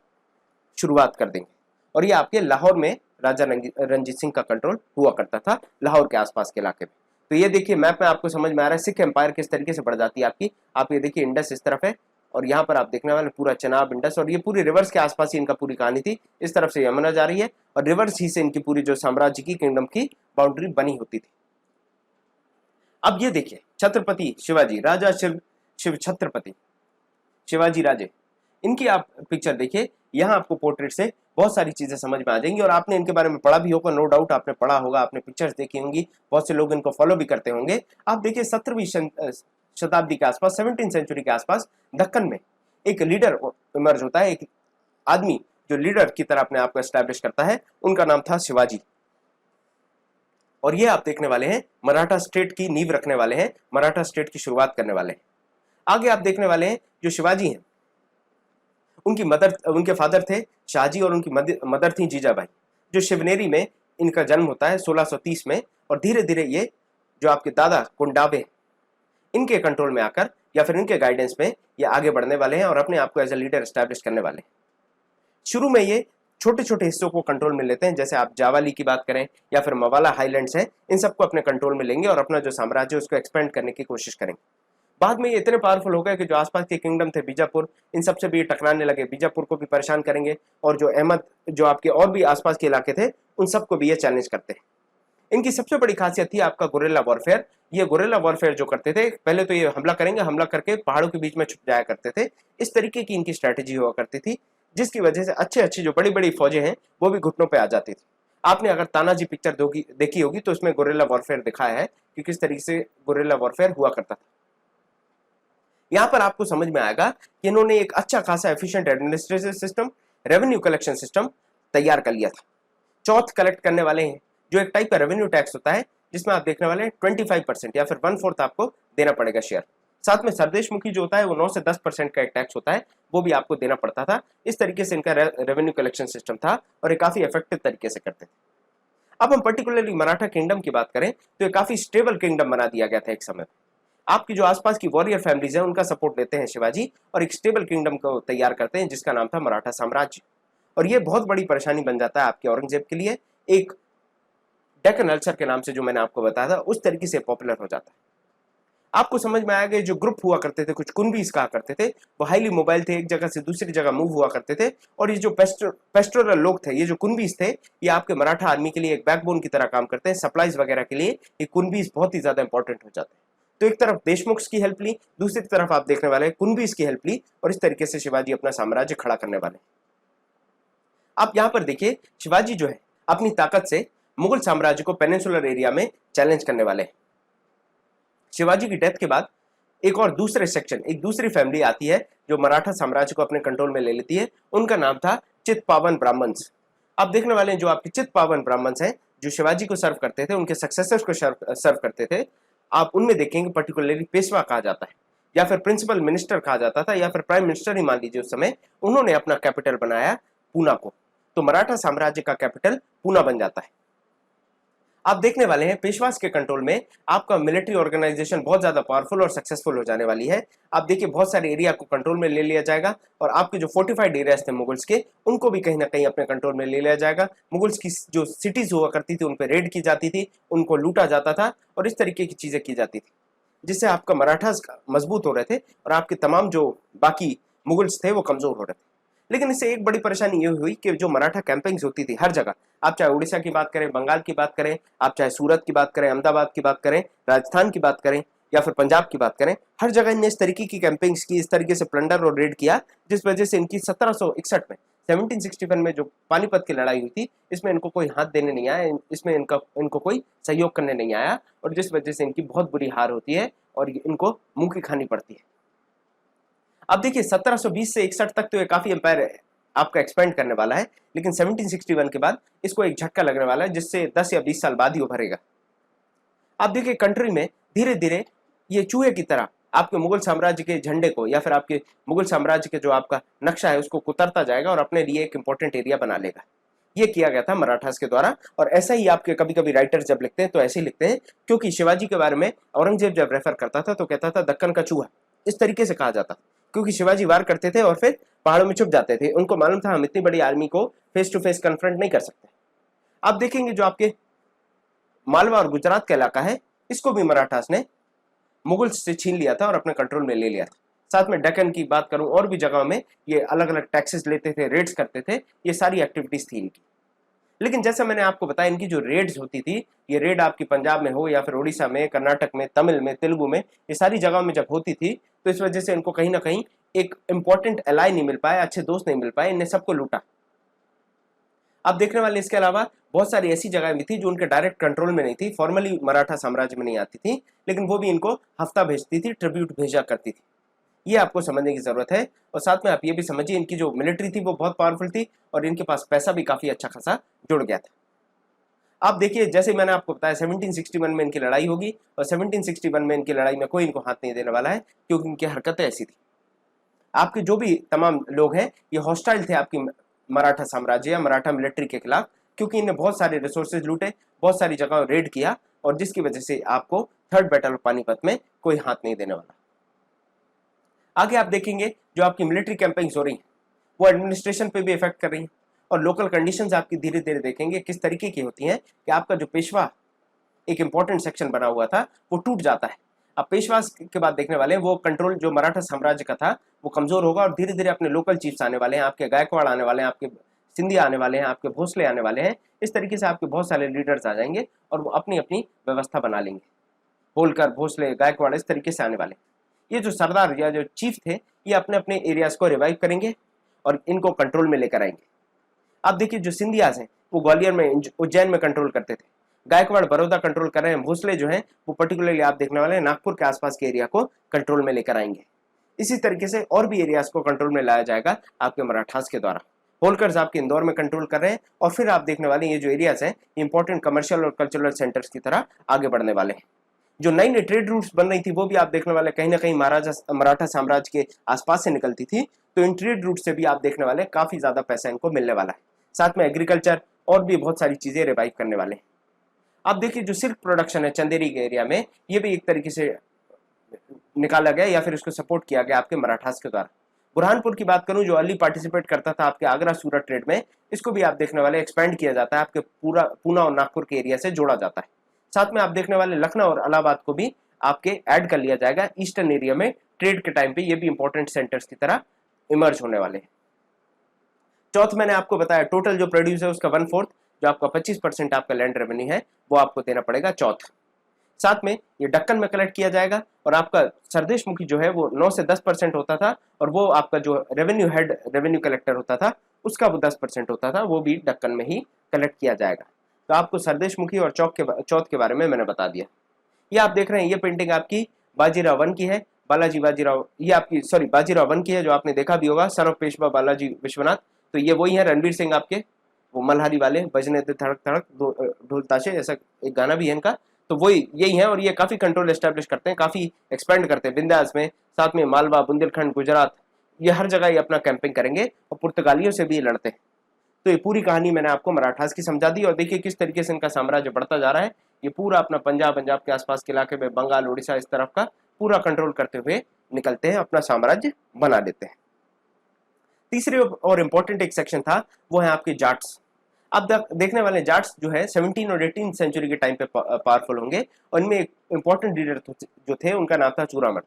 शुरुआत कर देंगे। और ये आपके लाहौर में राजा रंजीत सिंह का कंट्रोल हुआ करता था, लाहौर के आसपास के इलाके में। तो ये देखिए मैप में आपको समझ में आ रहा है सिख एम्पायर किस तरीके से बढ़ जाती है आपकी। आप ये देखिए इंडस इस तरफ है, और यहाँ पर आप देखने वाले पूरा चनाब इंडस, और ये पूरी रिवर्स के आसपास ही इनका पूरी कहानी थी। इस तरफ से यमुना जा रही है और रिवर्स ही से इनकी पूरी जो साम्राज्य की किंगडम की बाउंड्री बनी होती थी। अब ये देखिए छत्रपति शिवाजी, राजा शिव छत्रपति शिवाजी राजे, इनकी आप पिक्चर देखिए। यहाँ आपको पोर्ट्रेट से बहुत सारी चीजें समझ में आ जाएंगी, और आपने इनके बारे में पढ़ा भी होगा, नो डाउट आपने पढ़ा होगा, आपने पिक्चर्स देखी होंगी, बहुत से लोग इनको फॉलो भी करते होंगे। आप देखिए 17वीं शताब्दी के आसपास, 17th सेंचुरी के आसपास दक्कन में एक लीडर इमर्ज होता है, एक आदमी जो लीडर की तरह अपने आप को एस्टैब्लिश करता है, उनका नाम था शिवाजी। और ये आप देखने वाले हैं मराठा स्टेट की नींव रखने वाले हैं, मराठा स्टेट की शुरुआत करने वाले हैं। आगे आप देखने वाले हैं जो शिवाजी हैं उनकी मदर, उनके फादर थे शाहजी और उनकी मदर थी जीजाबाई, जो शिवनेरी में इनका जन्म होता है 1630 में। और धीरे धीरे ये जो आपके दादा कुंडाबे, इनके कंट्रोल में आकर या फिर इनके गाइडेंस में ये आगे बढ़ने वाले हैं और अपने आप को एज ए लीडर एस्टैब्लिश करने वाले हैं। शुरू में ये छोटे छोटे हिस्सों को कंट्रोल में लेते हैं, जैसे आप जावाली की बात करें या फिर मवाला हाईलैंड्स हैं, इन सबको अपने कंट्रोल में लेंगे और अपना जो साम्राज्य उसको एक्सपेंड करने की कोशिश करेंगे। बाद में ये इतने पावरफुल हो गए कि जो आसपास के किंगडम थे बीजापुर, इन सबसे भी टकराने लगे, बीजापुर को भी परेशान करेंगे, और जो अहमद जो आपके और भी आसपास के इलाके थे उन सबको भी ये चैलेंज करते हैं। इनकी सबसे बड़ी खासियत थी आपका गुरिल्ला वॉरफेयर। ये गुरिल्ला वॉरफेयर जो करते थे, पहले तो ये हमला करेंगे, हमला करके पहाड़ों के बीच में छुप जाया करते थे। इस तरीके की इनकी स्ट्रैटेजी हुआ करती थी, जिसकी वजह से अच्छे अच्छी जो बड़ी बड़ी फौजें हैं वो भी घुटनों पे आ जाती थी। आपने अगर तानाजी पिक्चर देखी होगी तो उसमें गुरिल्ला वॉरफेयर दिखाया है कि किस तरीके से गुरिल्ला वॉरफेयर हुआ करता था। यहाँ पर आपको समझ में आएगा कि इन्होंने एक अच्छा खासा efficient administrative system, revenue collection system तैयार कर लिया था। चौथ कलेक्ट करने वाले हैं, जो एक टाइप का रेवेन्यू टैक्स होता है, जिसमें आप देखने वाले हैं 25% या फिर 1/4 आपको देना पड़ेगा शेयर। साथ में सरदेशमुखी जो होता है वो 9 से 10% का एक टैक्स होता है, वो भी आपको देना पड़ता था। इस तरीके से इनका रेवेन्यू कलेक्शन सिस्टम था और ये काफी इफेक्टिव तरीके से करते थे। अब हम पर्टिकुलरली मराठा किंगडम की बात करें तो ये काफी स्टेबल किंगडम बना दिया गया था एक समय। आपकी जो आसपास की वॉरियर फैमिलीज हैं उनका सपोर्ट लेते हैं शिवाजी और एक स्टेबल किंगडम को तैयार करते हैं जिसका नाम था मराठा साम्राज्य। और ये बहुत बड़ी परेशानी बन जाता है आपके औरंगजेब के लिए। एक डेक्कन अल्सर के नाम से जो मैंने आपको बताया था उस तरीके से पॉपुलर हो जाता है। आपको समझ में आएगा जो ग्रुप हुआ करते थे, कुछ कुनबीज कहा करते थे, वो हाईली मोबाइल थे, एक जगह से दूसरी जगह मूव हुआ करते थे। और ये जो पेस्टोरल लोग थे, ये जो कुनबीज थे, ये आपके मराठा आर्मी के लिए एक बैकबोन की तरह काम करते हैं। सप्लाईज वगैरह के लिए ये कुनबीज बहुत ही ज्यादा इंपॉर्टेंट हो जाते हैं। तो एक तरफ देशमुख की हेल्प ली, दूसरी तरफ आप देखने वाले कुनबीज की हेल्प ली और इस तरीके से शिवाजी अपना साम्राज्य खड़ा करने वाले। आप यहां पर देखिए शिवाजी जो है अपनी ताकत से मुगल साम्राज्य को पेनिनसुलर एरिया में चैलेंज करने वाले हैं। शिवाजी की डेथ के बाद एक और दूसरे सेक्शन, एक दूसरी फैमिली आती है जो मराठा साम्राज्य को अपने कंट्रोल में ले लेती है। उनका नाम था चित्पावन ब्राह्मण्स। आप देखने वाले हैं जो आपके चित्पावन ब्राह्मण्स हैं जो शिवाजी को सर्व करते थे, उनके सक्सेसर्स को सर्व करते थे। आप उनमें देखेंगे पर्टिकुलरली पेशवा कहा जाता है या फिर प्रिंसिपल मिनिस्टर कहा जाता था या फिर प्राइम मिनिस्टर ही मान लीजिए। उस समय उन्होंने अपना कैपिटल बनाया पूना को, तो मराठा साम्राज्य का कैपिटल पूना बन जाता है। आप देखने वाले हैं पेशवास के कंट्रोल में आपका मिलिट्री ऑर्गेनाइजेशन बहुत ज्यादा पावरफुल और सक्सेसफुल हो जाने वाली है। आप देखिए बहुत सारे एरिया को कंट्रोल में ले लिया जाएगा और आपके जो फोर्टिफाइड एरियाज थे मुगल्स के, उनको भी कहीं ना कहीं अपने कंट्रोल में ले लिया जाएगा। मुगल्स की जो सिटीज हुआ करती थी उन पर रेड की जाती थी, उनको लूटा जाता था और इस तरीके की चीजें की जाती थी, जिससे आपका मराठास मजबूत हो रहे थे और आपके तमाम जो बाकी मुगल्स थे वो कमजोर हो रहे थे। लेकिन इससे एक बड़ी परेशानी ये हुई कि जो मराठा कैंपिंग्स होती थी हर जगह, आप चाहे उड़ीसा की बात करें, बंगाल की बात करें, आप चाहे सूरत की बात करें, अहमदाबाद की बात करें, राजस्थान की बात करें या फिर पंजाब की बात करें, हर जगह इनने इस तरीके की कैंपिंग्स की, इस तरीके से प्लंडर और रेड किया, जिस वजह से इनकी 1761 में 1761 में जो पानीपत की लड़ाई हुई थी, इसमें इनको कोई हाथ देने नहीं आया, इसमें इनको कोई सहयोग करने नहीं आया और जिस वजह से इनकी बहुत बुरी हार होती है और इनको मुंह की खानी पड़ती है। अब देखिए 1720 से 61 तक तो ये काफी एम्पायर आपका एक्सपेंड करने वाला है, लेकिन 1761 के बाद इसको एक झटका लगने वाला है जिससे 10 या 20 साल बाद ही उभरेगा। आप देखिए कंट्री में धीरे धीरे ये चूहे की तरह आपके मुगल साम्राज्य के झंडे को या फिर आपके मुगल साम्राज्य के जो आपका नक्शा है उसको कुतरता जाएगा और अपने लिए एक इंपॉर्टेंट एरिया बना लेगा। ये किया गया था मराठास के द्वारा और ऐसा ही आपके कभी कभी राइटर्स जब लिखते हैं तो ऐसे ही लिखते हैं, क्योंकि शिवाजी के बारे में औरंगजेब जब रेफर करता था तो कहता था दक्कन का चूहा, इस तरीके से कहा जाता, क्योंकि शिवाजी वार करते थे और फिर पहाड़ों में छुप जाते थे। उनको मालूम था हम इतनी बड़ी आर्मी को फेस टू फेस कन्फ्रंट नहीं कर सकते। आप देखेंगे जो आपके मालवा और गुजरात का इलाका है, इसको भी मराठास ने मुगल्स से छीन लिया था और अपने कंट्रोल में ले लिया था। साथ में डेक्कन की बात करूं और भी जगहों में ये अलग अलग टैक्सेस लेते थे, रेड्स करते थे, ये सारी एक्टिविटीज थी इनकी। लेकिन जैसा मैंने आपको बताया इनकी जो रेड्स होती थी, ये रेड आपकी पंजाब में हो या फिर उड़ीसा में, कर्नाटक में, तमिल में, तेलुगु में, ये सारी जगहों में जब होती थी तो इस वजह से इनको कहीं ना कहीं एक इंपॉर्टेंट एलाई नहीं मिल पाया, अच्छे दोस्त नहीं मिल पाए, इनने सबको लूटा। आप देखने वाले इसके अलावा बहुत सारी ऐसी जगह भी थी जो उनके डायरेक्ट कंट्रोल में नहीं थी, फॉर्मली मराठा साम्राज्य में नहीं आती थी, लेकिन वो भी इनको हफ्ता भेजती थी, ट्रिब्यूट भेजा करती थी। ये आपको समझने की जरूरत है। और साथ में आप ये भी समझिए इनकी जो मिलिट्री थी वो बहुत पावरफुल थी और इनके पास पैसा भी काफी अच्छा खासा जुड़ गया था। आप देखिए जैसे मैंने आपको बताया 1761 में इनकी लड़ाई होगी और 1761 में इनकी लड़ाई में कोई इनको हाथ नहीं देने वाला है, क्योंकि इनकी हरकतें ऐसी थी। आपके जो भी तमाम लोग हैं ये हॉस्टाइल थे आपकी मराठा साम्राज्य या मराठा मिलिट्री के खिलाफ, क्योंकि इन्हें बहुत सारे रिसोर्सेज लूटे, बहुत सारी जगह रेड किया और जिसकी वजह से आपको थर्ड बैटल ऑफ पानीपत में कोई हाथ नहीं देने वाला। आगे आप देखेंगे जो आपकी मिलिट्री कैंपेन्स हो रही है वो एडमिनिस्ट्रेशन पे भी इफेक्ट कर रही है और लोकल कंडीशंस आपकी धीरे धीरे देखेंगे किस तरीके की होती हैं कि आपका जो पेशवा एक इंपॉर्टेंट सेक्शन बना हुआ था वो टूट जाता है। अब पेशवा के बाद देखने वाले हैं वो कंट्रोल जो मराठा साम्राज्य का था वो कमजोर होगा और धीरे धीरे अपने लोकल चीफ्स आने वाले हैं, आपके गायकवाड़ आने वाले हैं, आपके सिंधिया आने वाले हैं, आपके भोसले आने वाले हैं। इस तरीके से आपके बहुत सारे लीडर्स आ जाएंगे और वो अपनी अपनी व्यवस्था बना लेंगे। होलकर, भोसले, गायकवाड़ इस तरीके से आने वाले। ये जो सरदार या जो चीफ थे ये अपने अपने एरियाज को रिवाइव करेंगे और इनको कंट्रोल में लेकर आएंगे। आप देखिए जो सिंधियाज हैं वो ग्वालियर में, उज्जैन में कंट्रोल करते थे, गायकवाड़ बड़ौदा कंट्रोल कर रहे हैं, भोसले जो हैं वो पर्टिकुलरली आप देखने वाले हैं नागपुर के आसपास के एरिया को कंट्रोल में लेकर आएंगे। इसी तरीके से और भी एरियाज को कंट्रोल में लाया जाएगा आपके मराठास के द्वारा होलकर्स आपके इंदौर में कंट्रोल कर रहे हैं, और फिर आप देखने वाले ये जो एरियाज हैं इंपॉर्टेंट कमर्शियल और कल्चरल सेंटर्स की तरह आगे बढ़ने वाले हैं। जो नई नई ट्रेड रूट्स बन रही थी वो भी आप देखने वाले कहीं ना कहीं मराठा साम्राज्य के आसपास से निकलती थी, तो इन ट्रेड रूट से भी आप देखने वाले काफी ज्यादा पैसा इनको मिलने वाला है। साथ में एग्रीकल्चर और भी बहुत सारी चीजें रिवाइव करने वाले हैं। आप देखिए जो सिल्क प्रोडक्शन है चंदेरी के एरिया में, ये भी एक तरीके से निकाला गया या फिर इसको सपोर्ट किया गया आपके मराठास के द्वारा। बुरहानपुर की बात करूं जो अर्ली पार्टिसिपेट करता था आपके आगरा सूरत ट्रेड में, इसको भी आप देखने वाले एक्सपेंड किया जाता है, आपके पूरा पूना और नागपुर के एरिया से जोड़ा जाता है। साथ में आप देखने वाले लखनऊ और इलाहाबाद को भी आपके ऐड कर लिया जाएगा ईस्टर्न एरिया में ट्रेड के टाइम पे, ये भी इंपॉर्टेंट सेंटर्स की तरह इमर्ज होने वाले हैं। चौथ मैंने आपको बताया टोटल जो प्रोड्यूस है उसका 1/4 जो आपका 25% आपका लैंड रेवेन्यू है वो आपको देना पड़ेगा चौथ। साथ में ये दक्कन में कलेक्ट किया जाएगा, और आपका सरदेश मुखी जो है वो 9 से 10% होता था, और वो आपका जो रेवेन्यू हेड रेवेन्यू कलेक्टर होता था उसका वो 10% होता था, वो भी दक्कन में ही कलेक्ट किया जाएगा। तो आपको सरदेश मुखी और चौथ के बारे में मैंने बता दिया। ये आप देख रहे हैं ये पेंटिंग आपकी बाजीराव वन की है, बालाजी बाजीराव, ये आपकी सॉरी बाजीराव वन की है जो आपने देखा भी होगा, सन ऑफ पेशवा बालाजी विश्वनाथ। तो ये वही है रणवीर सिंह आपके, वो मल्हारी वाले बजने थे धड़क धड़क ढोल ताशे, ऐसा एक गाना भी है इनका, तो वही यही है। और ये काफी कंट्रोल एस्टेब्लिश करते हैं, काफी एक्सपेंड करते हैं विंध्यास में, साथ में मालवा बुंदेलखंड गुजरात, ये हर जगह ये अपना कैंपिंग करेंगे और पुर्तगालियों से भी ये लड़ते हैं। तो ये पूरी कहानी मैंने आपको मराठास की समझा दी, और देखिए किस तरीके से इनका साम्राज्य बढ़ता जा रहा है। ये पूरा अपना पंजाब के आसपास के इलाके में, बंगाल उड़ीसा इस तरफ का पूरा कंट्रोल करते हुए निकलते हैं, अपना साम्राज्य बना लेते हैं। तीसरे और इम्पोर्टेंट एक सेक्शन था वो है आपके जाट्स। अब देखने वाले जाट्स जो है 17 और 18 सेंचुरी के टाइम पे पावरफुल होंगे, और इनमें एक इंपॉर्टेंट लीडर जो थे उनका नाम था चूरामन।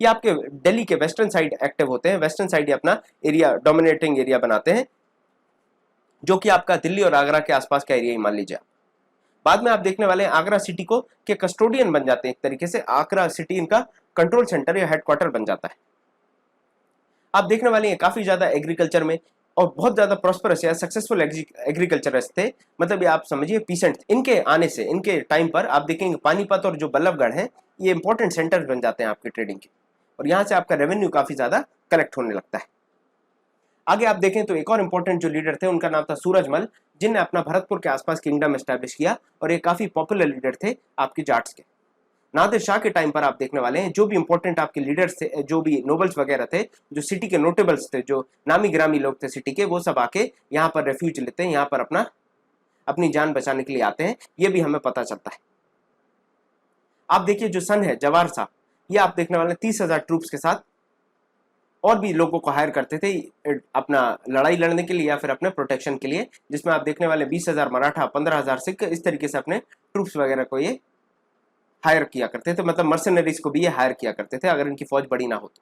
ये आपके दिल्ली के वेस्टर्न साइड एक्टिव होते हैं, वेस्टर्न साइड ये अपना एरिया डोमिनेटिंग एरिया बनाते हैं, जो कि आपका दिल्ली और आगरा के आसपास का एरिया ही मान लीजिए। बाद में आप देखने वाले हैं आगरा सिटी को के कस्टोडियन बन जाते हैं, एक तरीके से आगरा सिटी इनका कंट्रोल सेंटर या हेडक्वार्टर बन जाता है। आप देखने वाले हैं काफी ज्यादा एग्रीकल्चर में और बहुत ज्यादा प्रॉस्परस या सक्सेसफुल एग्रीकल्चरिस्ट थे, मतलब ये आप समझिए पीसेंट। इनके आने से इनके टाइम पर आप देखेंगे पानीपत और जो बल्लभगढ़ हैं ये इंपॉर्टेंट सेंटर्स बन जाते हैं आपके ट्रेडिंग के, और यहाँ से आपका रेवेन्यू काफी ज्यादा कलेक्ट होने लगता है। आगे आप देखें तो एक और इंपॉर्टेंट जो लीडर थे उनका नाम था सूरजमल, जिनने अपना भरतपुर के आसपास किंगडम एस्टैब्लिश किया, और ये काफी पॉपुलर लीडर थे आपके जाट्स के। नादिर शाह के टाइम पर आप देखने वाले हैं जो भी इंपॉर्टेंट आपके लीडर्स थे, जो भी नोबल्स वगैरह थे, जो सिटी के नोटेबल्स थे, जो नामी ग्रामी लोग थे सिटी के, वो सब आके यहाँ पर रेफ्यूज लेते हैं, यहाँ पर अपनी जान बचाने के लिए आते हैं, ये भी हमें पता चलता है। आप देखिए जो सन है जवाहर शाह, ये आप देखने वाले 30,000 ट्रूप्स के साथ और भी लोगों को हायर करते थे अपना लड़ाई लड़ने के लिए या फिर अपने प्रोटेक्शन के लिए, जिसमें आप देखने वाले 20,000 मराठा, 15,000 सिख, इस तरीके से अपने ट्रूप्स वगैरह को ये हायर किया करते थे, मतलब मर्सनरीज को भी ये हायर किया करते थे अगर इनकी फौज बड़ी ना हो तो।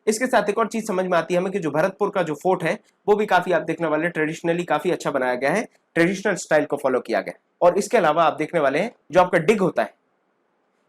इसके साथ एक और चीज समझ में आती है हमें कि जो भरतपुर का जो फोर्ट है वो भी काफी आप देखने वाले ट्रेडिशनली काफी अच्छा बनाया गया है, ट्रेडिशनल स्टाइल को फॉलो किया गया। और इसके अलावा आप देखने वाले हैं जो आपका डिग होता है,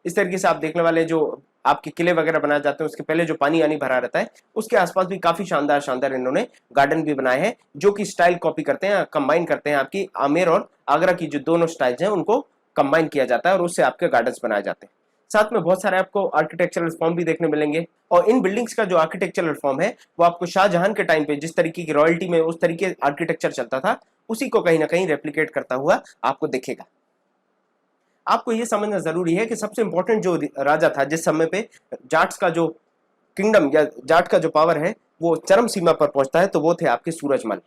इस तरीके से आप देखने वाले जो आपके किले वगैरह बनाए जाते हैं उसके पहले जो पानी यानी भरा रहता है उसके आसपास भी काफी शानदार शानदार इन्होंने गार्डन भी बनाए हैं, जो कि स्टाइल कॉपी करते हैं, कंबाइन करते हैं, आपकी आमेर और आगरा की जो दोनों स्टाइल्स हैं उनको कंबाइन किया जाता है और उससे आपके गार्डन्स बनाए जाते हैं। साथ में बहुत सारे आपको आर्किटेक्चरल फॉर्म भी देखने मिलेंगे, और इन बिल्डिंग्स का जो आर्किटेक्चरल फॉर्म है वो आपको शाहजहां के टाइम पे जिस तरीके की रॉयल्टी में उस तरीके आर्किटेक्चर चलता था उसी को कहीं ना कहीं रेप्लिकेट करता हुआ आपको दिखेगा। आपको यह समझना जरूरी है कि सबसे इंपॉर्टेंट जो राजा था जिस समय पे जाट्स का जो किंगडम या जाट का जो पावर है वो चरम सीमा पर पहुंचता है, तो वो थे आपके सूरजमल।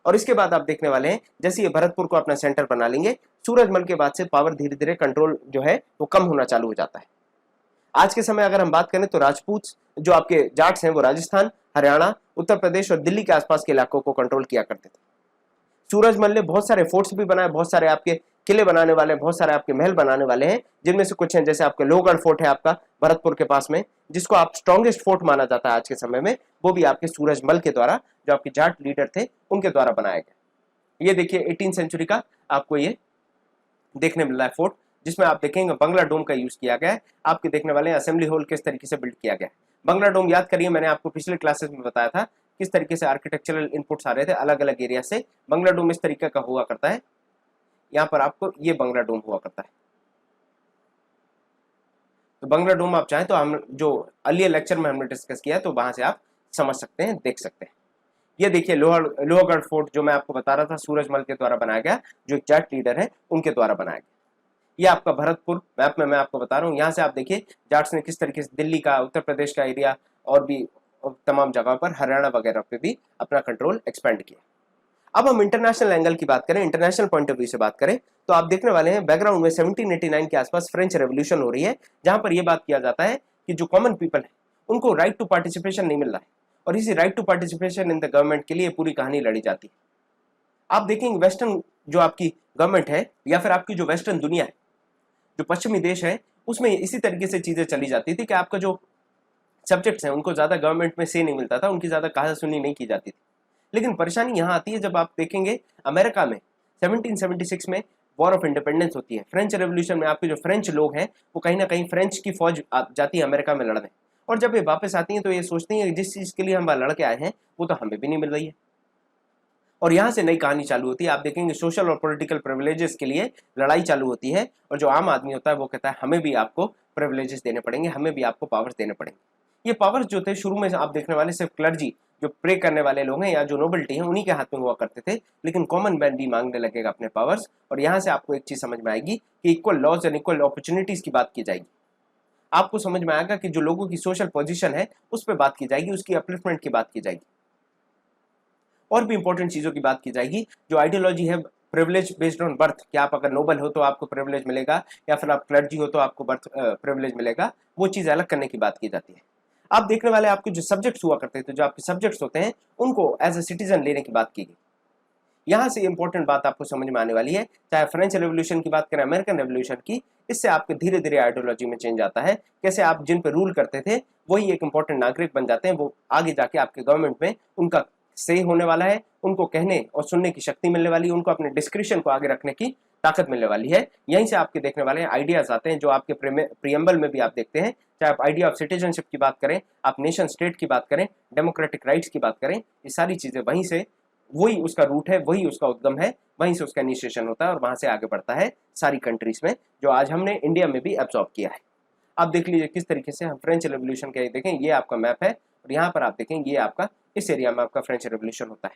और इसके बाद आप देखने वाले हैं जैसे ये भरतपुर को अपना सेंटर बना लेंगे, सूरजमल के बाद से पावर धीरे धीरे कंट्रोल जो है वो कम होना चालू हो जाता है। आज के समय अगर हम बात करें तो राजपूत जो आपके जाट्स हैं वो राजस्थान, हरियाणा, उत्तर प्रदेश और दिल्ली के आसपास के इलाकों को कंट्रोल किया करते थे। सूरजमल ने बहुत सारे फोर्ट्स भी बनाए, बहुत सारे आपके किले बनाने वाले, बहुत सारे आपके महल बनाने वाले हैं, जिनमें से कुछ हैं जैसे आपके लोहगढ़ फोर्ट है आपका भरतपुर के पास में, जिसको आप स्ट्रॉन्गेस्ट फोर्ट माना जाता है आज के समय में, वो भी आपके सूरजमल के द्वारा जो आपके जाट लीडर थे उनके द्वारा बनाया गया। ये देखिए 18 सेंचुरी का आपको ये देखने मिल रहा है फोर्ट, जिसमें आप देखेंगे बंगला डोम का यूज किया गया है। आपके देखने वाले असेंबली हॉल किस तरीके से बिल्ड किया गया है। बंगला डोम याद करिए, मैंने आपको पिछले क्लासेस में बताया था किस तरीके से आर्किटेक्चरल इनपुट्स आ रहे थे अलग अलग एरिया से। बंगला डोम इस तरीके का हुआ करता है, यहाँ पर आपको ये बंगला डोम हुआ करता है। तो बंगला डोम आप चाहें तो हम जो अर्लियर लेक्चर में हमने डिस्कस किया तो वहां से आप समझ सकते हैं, देख सकते हैं। ये देखिए लोहगढ़ फोर्ट जो मैं आपको बता रहा था, सूरजमल के द्वारा बनाया गया, जो एक जाट लीडर है उनके द्वारा बनाया गया। ये आपका भरतपुर मैप में मैं आपको बता रहा हूँ। यहाँ से आप देखिए जाट्स ने किस तरीके से दिल्ली का, उत्तर प्रदेश का एरिया और भी तमाम जगह पर, हरियाणा वगैरह पे भी अपना कंट्रोल एक्सपेंड किया। अब हम इंटरनेशनल एंगल की बात करें, इंटरनेशनल पॉइंट ऑफ व्यू से बात करें, तो आप देखने वाले हैं बैकग्राउंड में 1789 के आसपास फ्रेंच रेवोल्यूशन हो रही है, जहां पर यह बात किया जाता है कि जो कॉमन पीपल है उनको राइट टू पार्टिसिपेशन नहीं मिल रहा है, और इसी right to participation in the government के लिए पूरी कहानी लड़ी जाती है। आप देखेंगे वेस्टर्न जो आपकी गवर्नमेंट है या फिर आपकी जो वेस्टर्न दुनिया है, जो पश्चिमी देश है, उसमें इसी तरीके से चीजें चली जाती थी कि आपका जो सब्जेक्ट्स हैं उनको ज्यादा गवर्नमेंट में से नहीं मिलता था, उनकी ज्यादा कहा सुनी नहीं की जाती थी। लेकिन परेशानी यहां आती है जब आप देखेंगे अमेरिका में 1776 में वॉर ऑफ इंडिपेंडेंस होती है। फ्रेंच रेवोल्यूशन में आपके जो फ्रेंच लोग हैं वो कहीं ना कहीं फ्रेंच की फौज जाती है अमेरिका में लड़ने, और जब ये वापस आती हैं तो ये सोचती हैं कि जिस चीज के लिए हम लड़ के आए हैं वो तो हमें भी नहीं मिल रही है, और यहाँ से नई कहानी चालू होती है। आप देखेंगे सोशल और पॉलिटिकल प्रिविलेजेस के लिए लड़ाई चालू होती है, और जो आम आदमी होता है वो कहता है हमें भी आपको प्रिविलेजेस देने पड़ेंगे, हमें भी आपको पावर्स देने पड़ेंगे। ये पावर्स जो थे शुरू में आप देखने वाले सिर्फ क्लर्जी, जो प्रे करने वाले लोग हैं या जो नोबल्टी हैं, उन्हीं के हाथ में हुआ करते थे, लेकिन कॉमन मैन भी मांगने लगेगा अपने पावर्स। और यहाँ से आपको एक चीज समझ में आएगी कि equal laws and equal opportunities की बात की जाएगी। आपको समझ में आएगा कि जो लोगों की सोशल पोजीशन है उस पर बात की जाएगी, उसकी अपलिफ्टमेंट की बात की जाएगी, और भी इंपॉर्टेंट चीजों की बात की जाएगी। जो आइडियोलॉजी है प्रिविलेज बेस्ड ऑन बर्थ, कि आप अगर नोबल हो तो आपको प्रिविलेज मिलेगा, या फिर आप क्लर्जी हो तो आपको बर्थ प्रिविलेज मिलेगा, वो चीज अलग करने की बात की जाती है। आप देखने वाले आपके जो सब्जेक्ट्स हुआ करते थे, जो आपके सब्जेक्ट्स होते हैं, उनको एज ए सिटीजन लेने की बात की गई। यहां से इंपॉर्टेंट बात आपको समझ में आने वाली है, चाहे फ्रेंच रेवोल्यूशन की बात करें, अमेरिकन रेवोल्यूशन की, इससे आपके धीरे धीरे आइडियोलॉजी में चेंज आता है। कैसे आप जिन पे रूल करते थे वही एक इंपॉर्टेंट नागरिक बन जाते हैं, वो आगे जाके आपके गवर्नमेंट में उनका से होने वाला है, उनको कहने और सुनने की शक्ति मिलने वाली है, उनको अपने डिस्क्रिप्शन को आगे रखने की ताकत मिलने वाली है। यहीं से आपके देखने वाले आइडियाज आते हैं, जो आपके प्रियम्बल में भी आप देखते हैं। चाहे आप आइडिया ऑफ सिटीजनशिप की बात करें, आप नेशन स्टेट की बात करें, डेमोक्रेटिक राइट्स की बात करें, ये सारी चीजें वहीं से, वही उसका रूट है, वही उसका उद्गम है, वहीं से उसका इनिशिएशन होता है और वहां से आगे बढ़ता है सारी कंट्रीज में, जो आज हमने इंडिया में भी एब्जॉर्ब किया है। आप देख लीजिए किस तरीके से हम फ्रेंच रेवोल्यूशन का देखें, ये आपका मैप है, और यहाँ पर आप देखें ये आपका इस एरिया में आपका फ्रेंच रेवोल्यूशन होता है।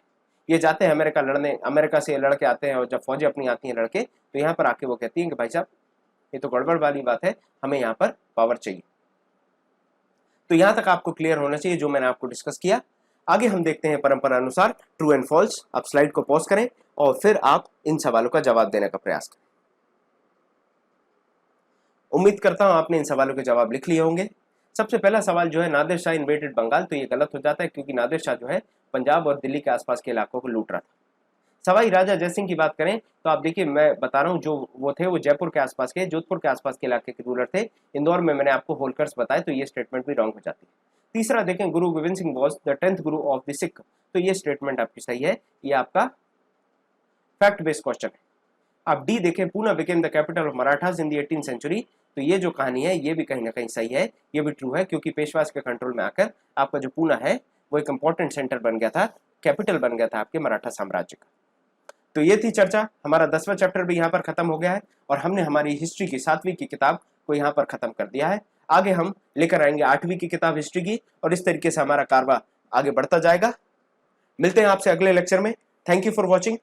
ये जाते हैं अमेरिका लड़ने, अमेरिका से लड़के आते हैं, और जब फौजें अपनी आती हैं लड़के, तो यहाँ पर आके वो कहती हैं कि भाई साहब ये तो गड़बड़ वाली बात है, हमें यहाँ पर पावर चाहिए। तो यहाँ तक आपको क्लियर होना चाहिए जो मैंने आपको डिस्कस किया। आगे हम देखते हैं परंपरा अनुसार ट्रू एंड फॉल्स। आप स्लाइड को पॉज करें और फिर आप इन सवालों का जवाब देने का प्रयास करें। उम्मीद करता हूं आपने इन सवालों के जवाब लिख लिए होंगे। सबसे पहला सवाल जो है, नादिर शाह इन्वेडेड बंगाल, तो ये गलत हो जाता है, क्योंकि नादिर शाह जो है पंजाब और दिल्ली के आसपास के इलाकों को लूट रहा था। सवाई राजा जयसिंह की बात करें तो आप देखिए, मैं बता रहा हूँ जो वो थे वो जयपुर के आसपास के, जोधपुर के आसपास के इलाके के रूलर थे। इंदौर में मैंने आपको होलकर्स बताए, तो ये स्टेटमेंट भी रॉन्ग हो जाती है। तीसरा देखें, गुरु Govind Singh was the 10th Guru of the Sikh, तो ये स्टेटमेंट आपकी सही है, ये आपका फैक्ट बेस्ड क्वेश्चन है। आप डी देखें, Poona became the capital of Marathas in the 18th century, तो ये जो कहानी है ये भी कहीं ना कहीं सही है, ये भी ट्रू है, क्योंकि पेशवास के कंट्रोल में आकर आपका जो पूना है वो एक इंपॉर्टेंट सेंटर बन गया था, कैपिटल बन गया था आपके मराठा साम्राज्य का। तो ये थी चर्चा। हमारा 10वां चैप्टर भी यहाँ पर खत्म हो गया है, और हमने हमारी हिस्ट्री की 7वीं की किताब को यहाँ पर खत्म कर दिया है। आगे हम लेकर आएंगे 8वीं की किताब हिस्ट्री की, और इस तरीके से हमारा कारवा आगे बढ़ता जाएगा। मिलते हैं आपसे अगले लेक्चर में। Thank you for watching.